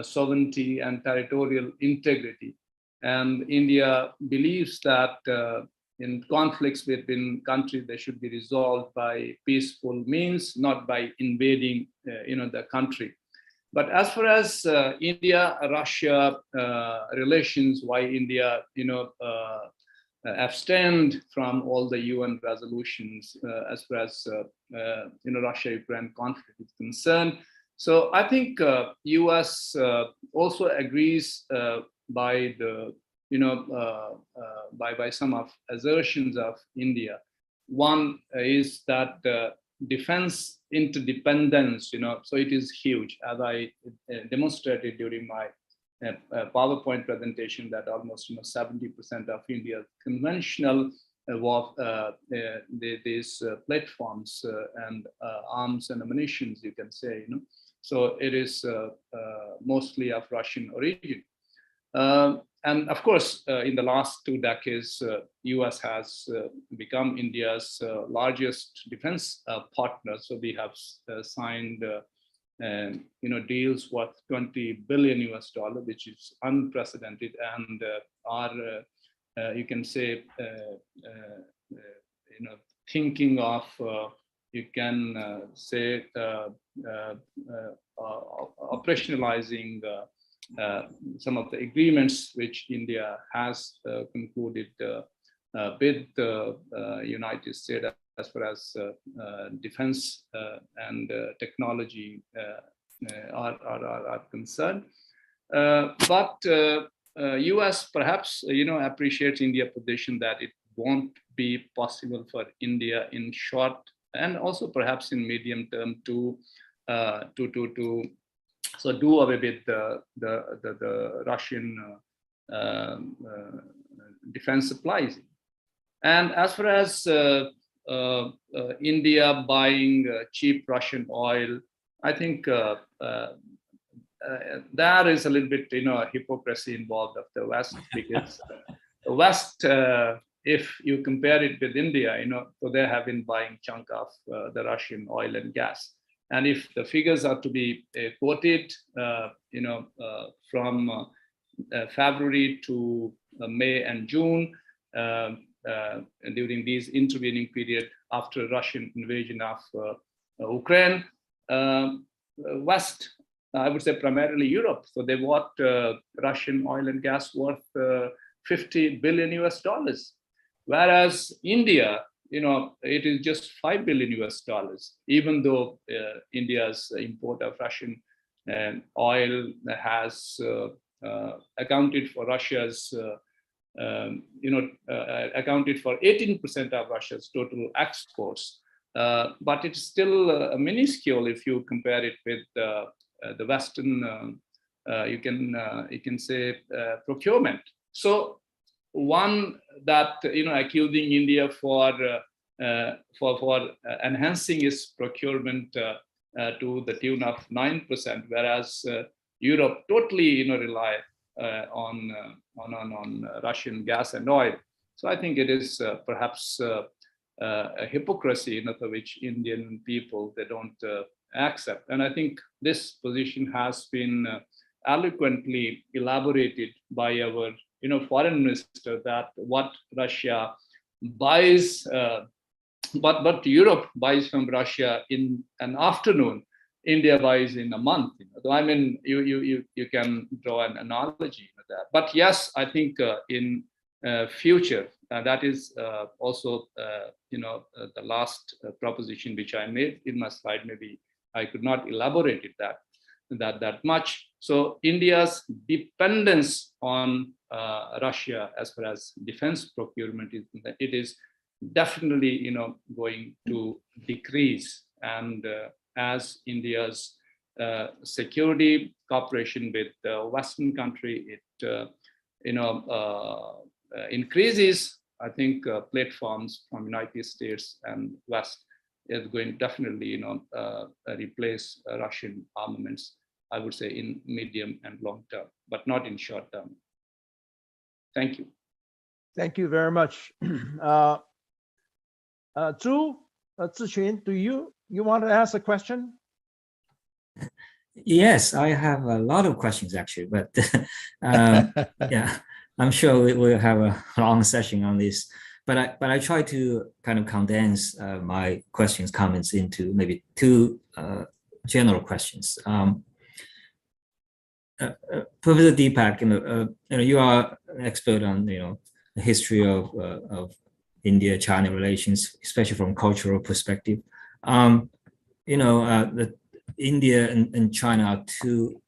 sovereignty and territorial integrity. And India believes that in conflicts between countries, they should be resolved by peaceful means, not by invading the country. But as far as India-Russia relations, why India abstained from all the UN resolutions as far as Russia-Ukraine conflict is concerned. So I think US also agrees by the by some of assertions of India. One is that defense interdependence, so it is huge, as I demonstrated during my PowerPoint presentation, that almost 70% of India's conventional these platforms and arms and ammunitions, you can say, so it is mostly of Russian origin. And of course, in the last 2 decades, US has become India's largest defense partner. So we have signed deals worth $20 billion, which is unprecedented, and are you can say thinking of you can say operationalizing some of the agreements which India has concluded with the United States as far as defense and technology are concerned. But US perhaps appreciates India's position that it won't be possible for India in short and also perhaps in medium term to do away with the Russian defense supplies. And as far as India buying cheap Russian oil, I think there is a little bit, hypocrisy involved of the West, because the West, if you compare it with India, so they have been buying chunk of the Russian oil and gas. And if the figures are to be quoted, from February to May and June, during these intervening period after Russian invasion of Ukraine, West, I would say primarily Europe, so they bought Russian oil and gas worth $50 billion, whereas India, it is just $5 billion, even though India's import of Russian oil has accounted for Russia's, accounted for 18% of Russia's total exports. But it's still minuscule if you compare it with the Western, you can say, procurement. So one that accusing India for enhancing its procurement to the tune of 9%, whereas Europe totally rely on Russian gas and oil. So I think it is perhaps a hypocrisy, which Indian people, they don't accept. And I think this position has been eloquently elaborated by our foreign minister, that what Russia buys, but Europe buys from Russia in an afternoon, India buys in a month. So I mean, you can draw an analogy with that. But yes, I think in future, that is also the last proposition which I made in my slide. Maybe I could not elaborate it that much. So India's dependence on Russia as far as defense procurement is definitely going to decrease, and as India's security cooperation with the Western country, it increases, I think platforms from United States and West is going to definitely replace Russian armaments, I would say, in medium and long term, but not in short term. Thank you. Thank you very much. Ziqun, do you want to ask a question? Yes, I have a lot of questions actually, but yeah, I'm sure we'll have a long session on this. But I try to kind of condense my comments into maybe two general questions. Professor Deepak, you are an expert on the history of India-China relations, especially from cultural perspective. India and China are two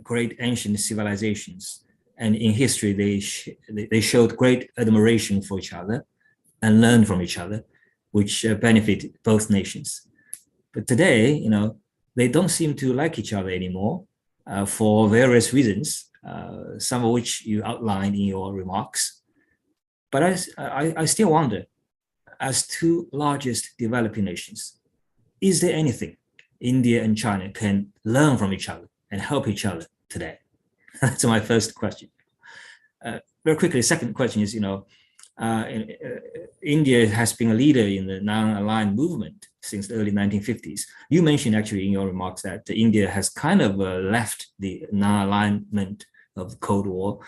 great ancient civilizations, and in history they showed great admiration for each other and learned from each other, which benefited both nations. But today, they don't seem to like each other anymore for various reasons, some of which you outlined in your remarks. But I still wonder, as two largest developing nations, is there anything India and China can learn from each other and help each other today? That's my first question. Very quickly, second question is, India has been a leader in the non-aligned movement since the early 1950s. You mentioned actually in your remarks that India has kind of left the non-alignment of the Cold War,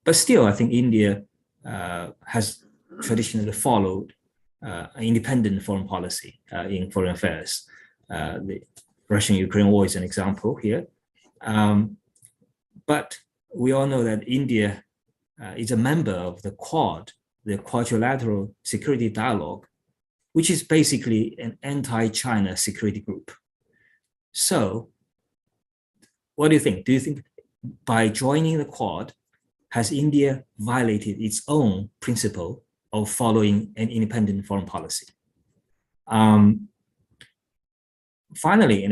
but still I think India has traditionally followed an independent foreign policy in foreign affairs. The Russian-Ukraine war is an example here. But we all know that India is a member of the Quad, the Quadrilateral Security Dialogue, which is basically an anti-China security group. So what do you think? Do you think by joining the Quad, has India violated its own principle of following an independent foreign policy? Finally,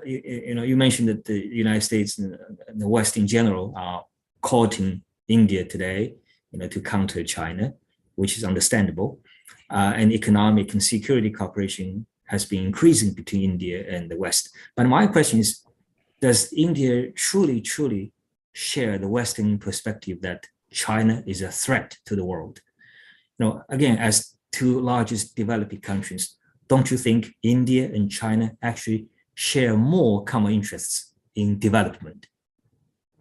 you mentioned that the United States and the West in general are courting India today, to counter China, which is understandable. And economic and security cooperation has been increasing between India and the West. But my question is, does India truly share the Western perspective that China is a threat to the world? Again, as two largest developing countries, don't you think India and China actually share more common interests in development?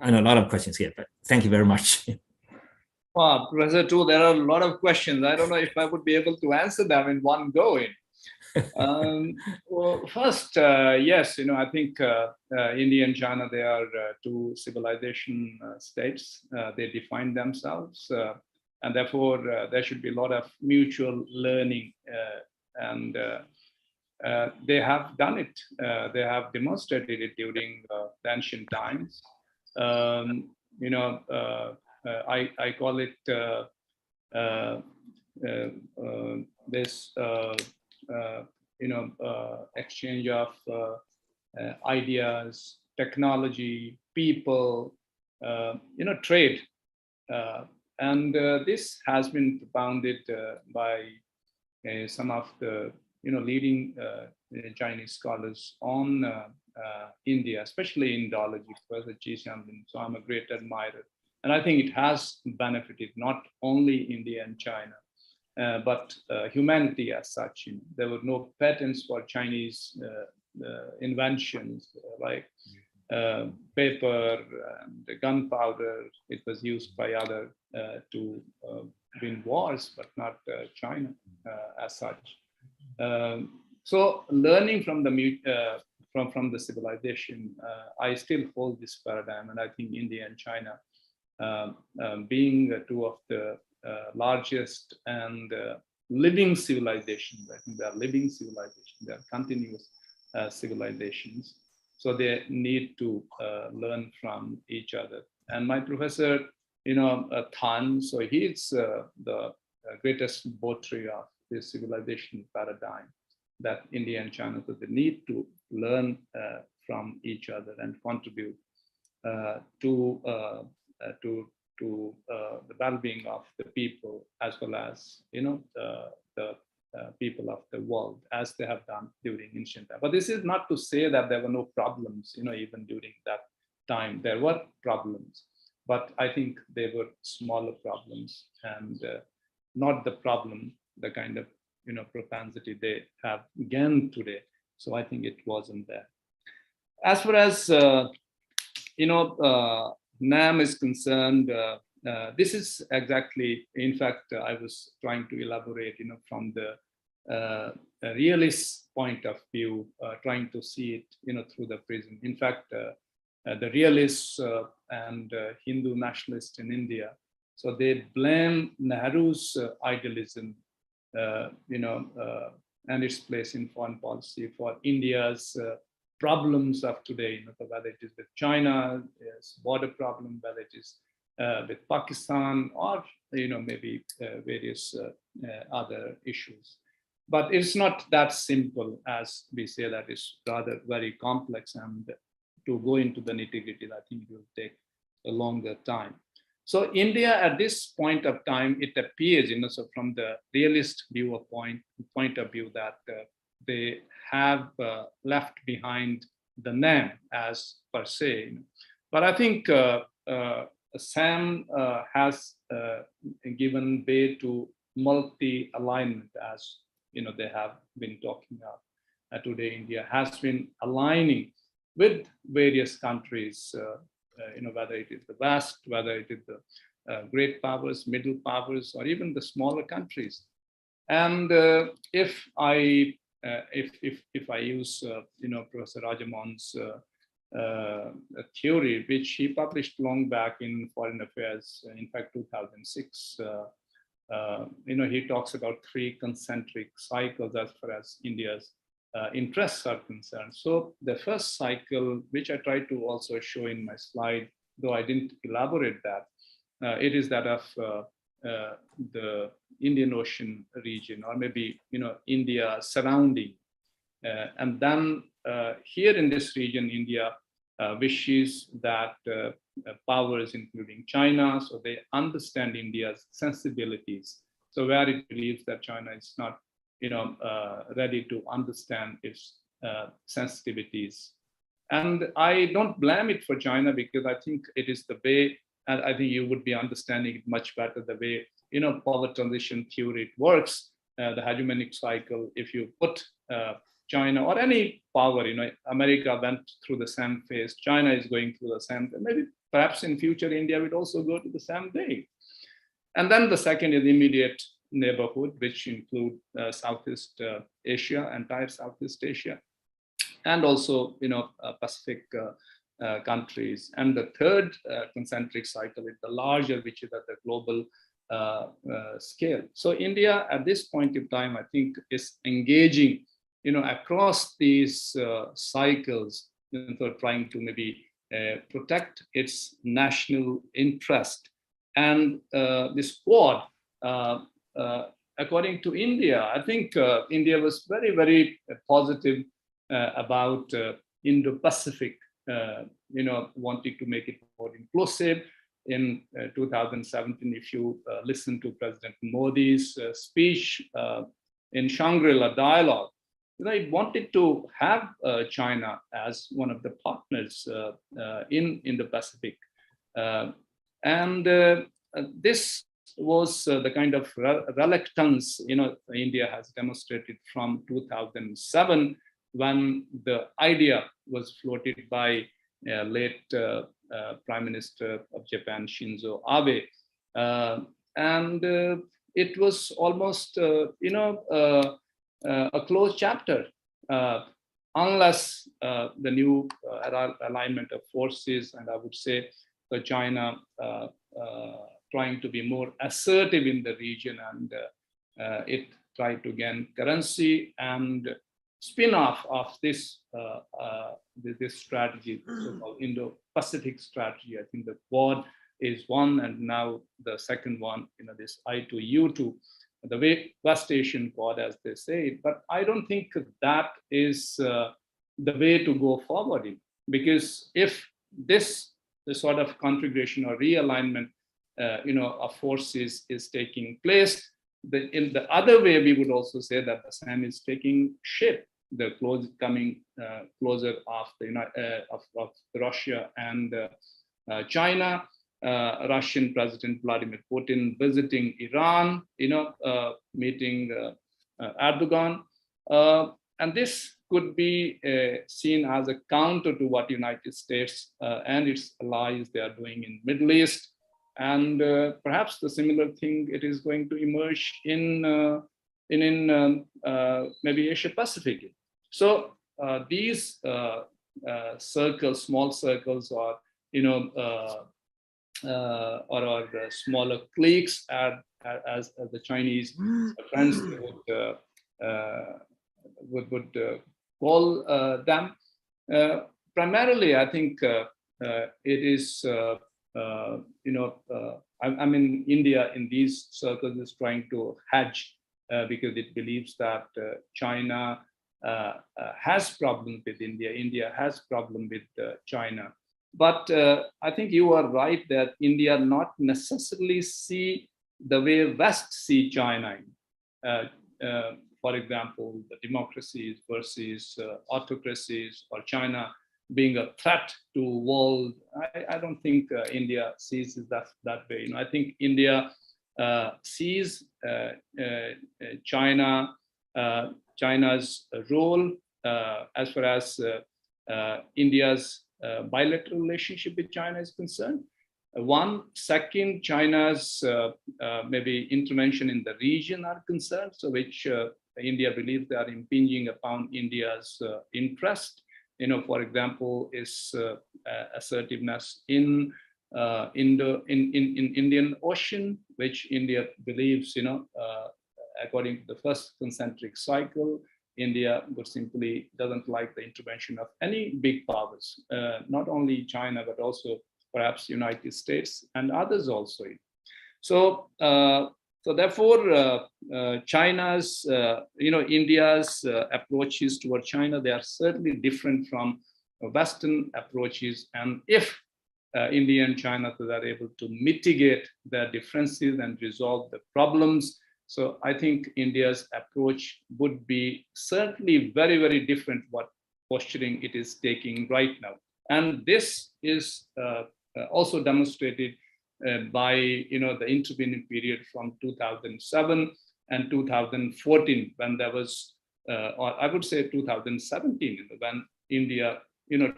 I know a lot of questions here, but thank you very much. Wow, Professor Tu, there are a lot of questions. I don't know if I would be able to answer them in one go. Well, first, yes, I think India and China, they are two civilization states. They define themselves, and therefore there should be a lot of mutual learning, and they have done it. They have demonstrated it during the ancient times. I call it this exchange of ideas, technology, people, trade, and this has been propounded by some of the leading Chinese scholars on India, especially in Indology, Professor Chi Xianlin. So I'm a great admirer. And I think it has benefited not only India and China, but humanity as such. There were no patents for Chinese inventions like paper and gunpowder. It was used by others to win wars, but not China as such. So learning from the from the civilization, I still hold this paradigm, and I think India and China, being two of the largest and living civilizations, I think they are living civilizations, they are continuous civilizations. So they need to learn from each other. And my professor, Tan, so he is the greatest votary of this civilization paradigm that India and China, so they need to learn from each other and contribute to the well-being of the people, as well as the people of the world, as they have done during ancient time. But this is not to say that there were no problems, even during that time. There were problems, but I think they were smaller problems, and not the problem, the kind of propensity they have again today. So I think it wasn't there. As far as NAM is concerned, this is exactly, in fact, I was trying to elaborate, from the realist point of view, trying to see it, through the prism. In fact, the realists and Hindu nationalists in India, so they blame Nehru's idealism, and its place in foreign policy for India's problems of today, whether it is with China, border problem, whether it is with Pakistan, or maybe various other issues. But it's not that simple as we say. That is rather very complex, and to go into the nitty-gritty, I think it will take a longer time. So India, at this point of time, it appears, so from the realist point of view, that they have left behind the NAM as per se. But I think Sam has given way to multi-alignment, as they have been talking about. Today, India has been aligning with various countries, whether it is the West, whether it is the great powers, middle powers, or even the smaller countries. And if I use Professor Rajamohan's theory, which he published long back in Foreign Affairs, in fact 2006, he talks about 3 concentric cycles as far as India's interests are concerned. So the first cycle, which I tried to also show in my slide, though I didn't elaborate that, it is that of the Indian Ocean region, or maybe India surrounding. And then here in this region, India wishes that powers, including China, so they understand India's sensibilities. So where it believes that China is not, ready to understand its sensitivities. And I don't blame it for China, because I think it is the way, and I think you would be understanding it much better, the way, power transition theory works, the hegemonic cycle. If you put China or any power, America went through the same phase, China is going through the same, maybe perhaps in future, India would also go to the same way. And then the second is immediate neighborhood, which include Southeast Asia, entire Southeast Asia, and also, Pacific countries. And the third concentric cycle is the larger, which is at the global scale. So India at this point in time, I think, is engaging, across these cycles, trying to maybe protect its national interest. And this Quad, according to India, I think India was very, very positive about Indo-Pacific, wanting to make it more inclusive. In 2017, if you listen to President Modi's speech in Shangri-La Dialogue, it wanted to have China as one of the partners in the Pacific. And this was the kind of reluctance, India has demonstrated from 2007, when the idea was floated by late Prime Minister of Japan, Shinzo Abe. And it was almost, a closed chapter, unless the new alignment of forces, and I would say the China trying to be more assertive in the region, and it tried to gain currency and spin-off of this this strategy, so-called Indo-Pacific strategy. I think the Quad is one, and now the second one, this I2U2, the way West Asian Quad, as they say. But I don't think that is the way to go forward, because if this sort of configuration or realignment, of forces is taking place, in the other way, we would also say that the same is taking shape. The coming closer of of Russia and China, Russian President Vladimir Putin visiting Iran, meeting Erdogan, and this could be seen as a counter to what United States and its allies they are doing in Middle East, and perhaps the similar thing it is going to emerge in maybe Asia Pacific. So these circles, small circles, or or smaller cliques, as the Chinese friends would call them. Primarily, I think it is I mean, India in these circles is trying to hedge because it believes that China has problem with India, India has problem with China. But I think you are right that India not necessarily see the way West see China. For example, the democracies versus autocracies, or China being a threat to world. I don't think India sees it that way. I think India sees China's role as far as India's bilateral relationship with China is concerned. One, second, China's maybe intervention in the region are concerned, so which India believes they are impinging upon India's interest. For example, is assertiveness in Indian Ocean, which India believes, according to the first concentric cycle, India would simply doesn't like the intervention of any big powers, not only China, but also perhaps United States and others also. So, so therefore, China's, India's approaches toward China, they are certainly different from Western approaches. And if India and China are able to mitigate their differences and resolve the problems, so I think India's approach would be certainly very, very different what posturing it is taking right now. And this is also demonstrated by the intervening period from 2007 and 2014, when there was, or I would say 2017, when India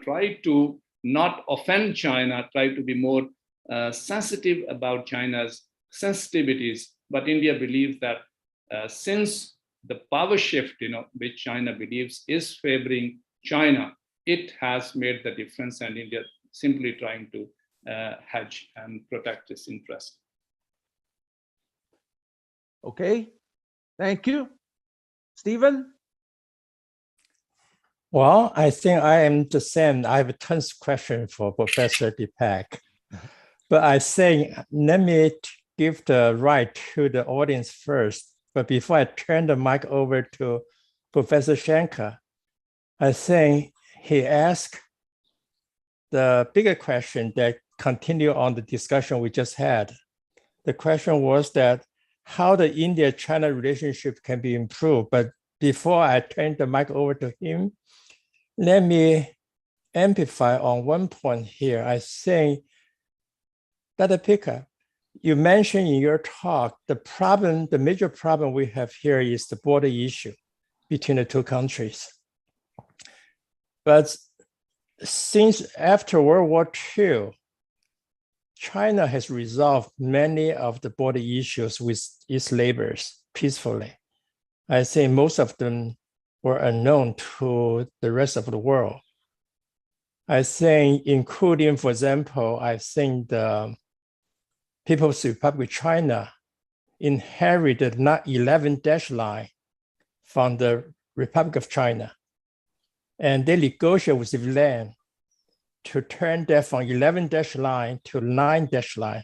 tried to not offend China, tried to be more sensitive about China's sensitivities. But India believes that since the power shift, which China believes is favoring China, it has made the difference, and India simply trying to hedge and protect its interest. Okay, thank you. Stephen? Well, I think I am the same. I have tons of questions for Professor Deepak. But I think let me give the right to the audience first. But before I turn the mic over to Professor Shankar, I think he asked the bigger question that continue on the discussion we just had. The question was that how the India-China relationship can be improved. But before I turn the mic over to him, let me amplify on one point here. I think, Dr. Pika, you mentioned in your talk, the major problem we have here is the border issue between the two countries. But since after World War II, China has resolved many of the border issues with its neighbors peacefully. I think most of them were unknown to the rest of the world. I think, including, for example, I think the People's Republic of China inherited not 11 dash line from the Republic of China. And they negotiated with the land to turn that from 11 dash line to 9 dash line,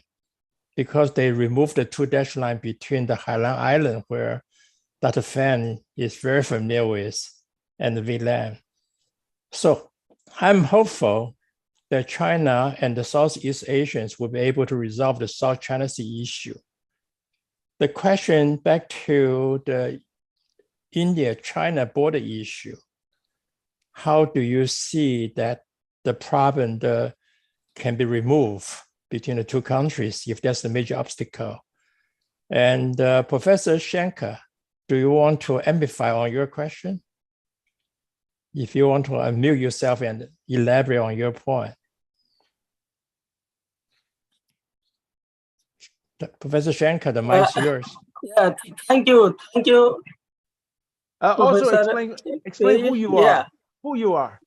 because they removed the 2 dash line between the Hainan Island, where Dr. Fan is very familiar with, and the Vietnam. So I'm hopeful that China and the Southeast Asians will be able to resolve the South China Sea issue. The question back to the India-China border issue, how do you see that the problem can be removed between the two countries if that's the major obstacle? And Professor Shankar, do you want to amplify on your question? If you want to unmute yourself and elaborate on your point. Professor Shankar, the mic is yours. Yeah, thank you. Also explain who you are. Yeah. Who you are.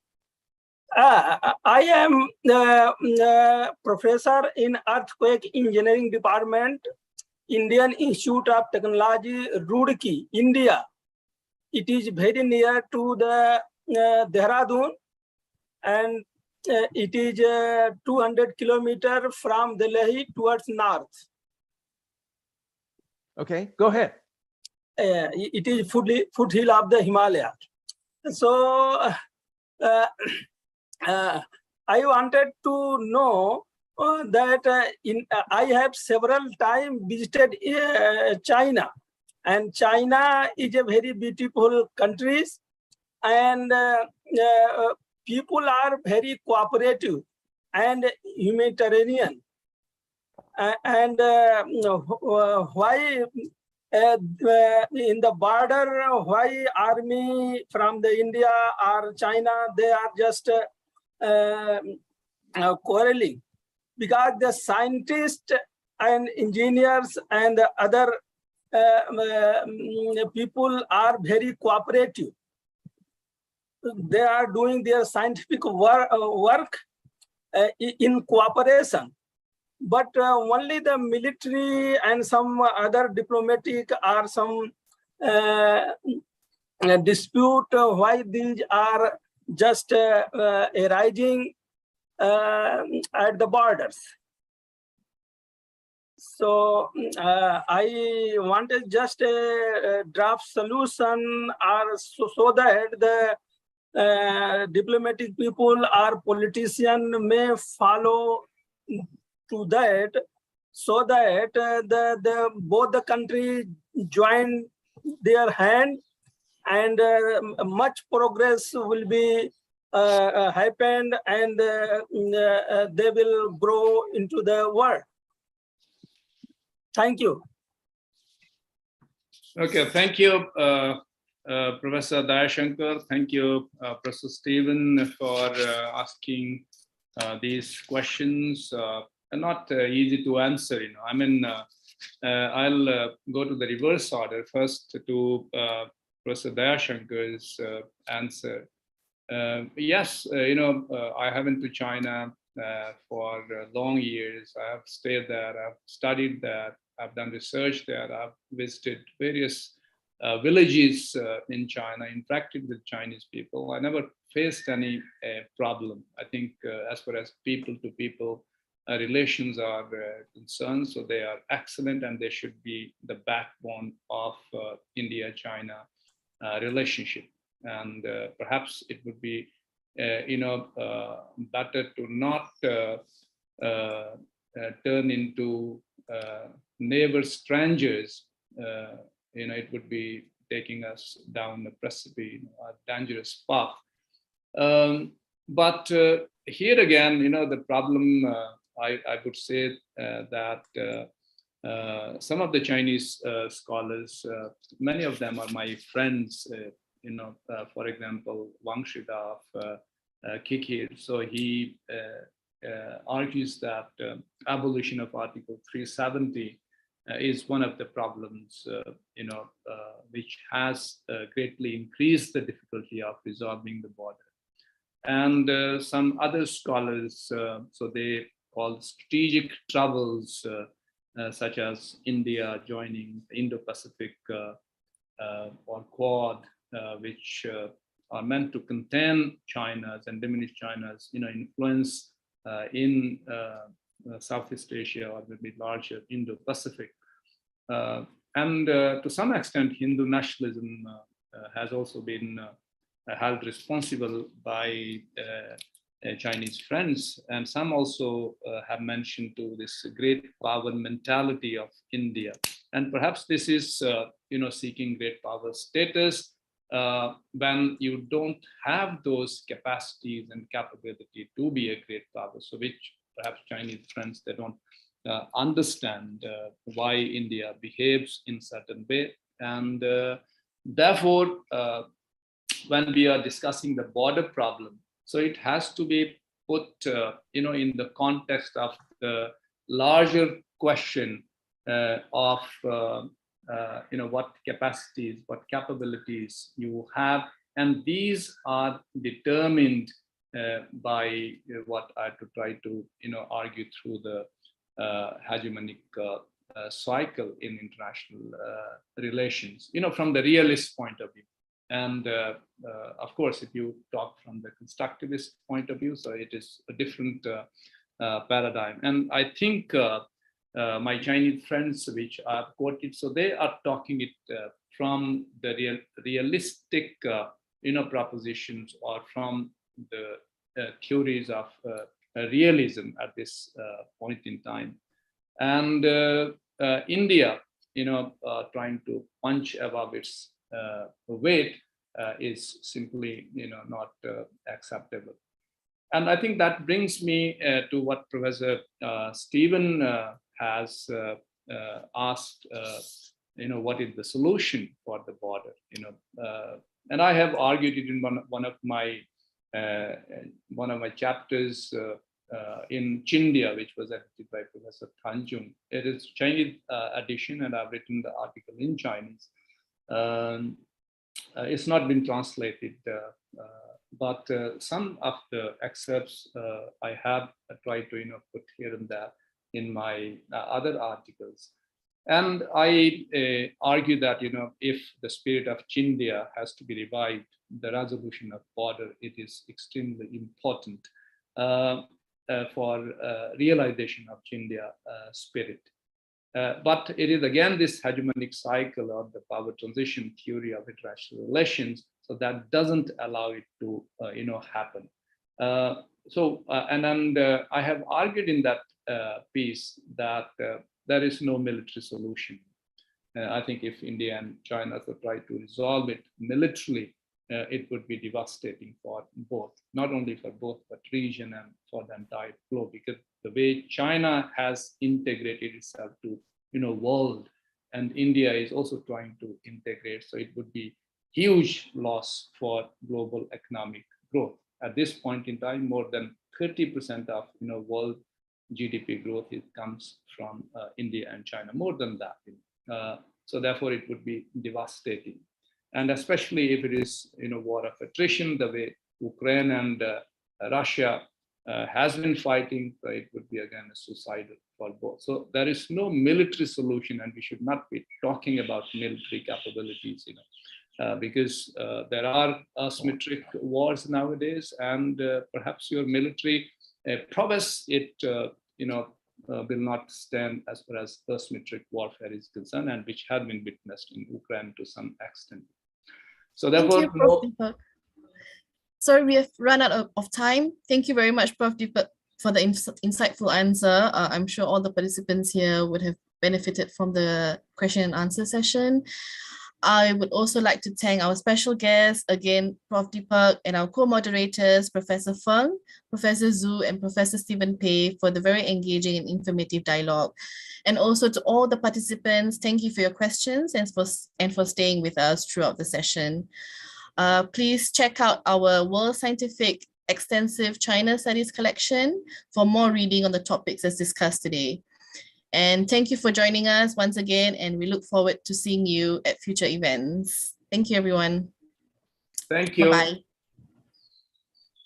I am professor in earthquake engineering department, Indian Institute of Technology, Roorkee, India. It is very near to the Dehradun, and it is 200 kilometers from Delhi towards north. Okay, go ahead. It is foothill of the Himalaya. So I wanted to know that I have several times visited China, and China is a very beautiful country, and people are very cooperative and humanitarian. And why in the border, why army from the India or China, they are just quarreling. because the scientists and engineers and other people are very cooperative. They are doing their scientific work in cooperation. But only the military and some other diplomatic or some dispute why these are just arising at the borders. So I wanted just a draft solution, or so that the diplomatic people or politicians may follow to that, so that both the countries join their hand, and much progress will be happened, and they will grow into the world. Thank you. Okay, thank you, Professor Dayashankar. Thank you, Professor Stephen, for asking these questions. Not easy to answer, you know. I mean, I'll go to the reverse order. First to Professor Dayashankar's answer. Yes, you know, I have been to China for long years. I have stayed there, I've studied there, I've done research there, I've visited various villages in China, interacted with Chinese people. I never faced any problem. I think as far as people to people relations are concerned, so they are excellent, and they should be the backbone of India-China relationship. And perhaps it would be, you know, better to not turn into neighbor strangers. You know, it would be taking us down a precipice, a dangerous path. But here again, you know, the problem, I would say that some of the Chinese scholars, many of them are my friends, you know, for example, Wang Shida of Kikir. So he argues that abolition of Article 370 is one of the problems, you know, which has greatly increased the difficulty of resolving the border. And some other scholars, so they call strategic troubles, such as India joining the Indo-Pacific or Quad, which are meant to contain China's and diminish China's, you know, influence in Southeast Asia, or maybe larger Indo-Pacific. And to some extent, Hindu nationalism has also been held responsible by Chinese friends. And some also have mentioned to this great power mentality of India. And perhaps this is, you know, seeking great power status when you don't have those capacities and capability to be a great power. So which perhaps Chinese friends, they don't understand why India behaves in certain way. And therefore, when we are discussing the border problem, so it has to be put, you know, in the context of the larger question of, you know, what capacities, what capabilities you have, and these are determined by what I have to try to, you know, argue through the hegemonic cycle in international relations, you know, from the realist point of view. And of course, if you talk from the constructivist point of view, so it is a different paradigm. And I think my Chinese friends, which I've quoted, so they are talking it from the realistic, you know, propositions, or from the theories of realism at this point in time. And India, you know, trying to punch above its weight is simply, you know, not acceptable. And I think that brings me to what Professor Stephen has asked, you know, what is the solution for the border, you know, and I have argued it in one of my chapters in Chindia, which was edited by Professor Tanjung. It is Chinese edition, and I've written the article in Chinese. It's not been translated, but some of the excerpts I have tried to put here and there in my other articles. And I argue that if the spirit of Chindia has to be revived, the resolution of border, it is extremely important for realization of Chindia spirit. But it is again this hegemonic cycle of the power transition theory of international relations, so that doesn't allow it to happen. And I have argued in that piece that there is no military solution. I think if India and China try to resolve it militarily, it would be devastating for both, not only for both, but region and for the entire globe, because the way China has integrated itself to world, and India is also trying to integrate, so it would be huge loss for global economic growth. At this point in time, more than 30% of world GDP growth comes from India and China, more than that. So therefore, it would be devastating, and especially if it is war of attrition, the way Ukraine and Russia has been fighting, so it would be again suicidal for both. So there is no military solution, and we should not be talking about military capabilities, because there are asymmetric wars nowadays, and perhaps your military prowess, it will not stand as far as asymmetric warfare is concerned, and which have been witnessed in Ukraine to some extent. So therefore, Prof. Deepak. Sorry, we have run out of time. Thank you very much, Prof. Deepak, for the insightful answer. I'm sure all the participants here would have benefited from the question and answer session. I would also like to thank our special guests, again, Prof. Deepak, and our co-moderators, Professor Feng, Professor Zhu, and Professor Stephen Pei, for the very engaging and informative dialogue. And also to all the participants, thank you for your questions and for staying with us throughout the session. Please check out our World Scientific Extensive China Studies collection for more reading on the topics as discussed today. And thank you for joining us once again, and we look forward to seeing you at future events. Thank you, everyone. Thank you. Bye-bye.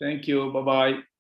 Thank you. Bye-bye.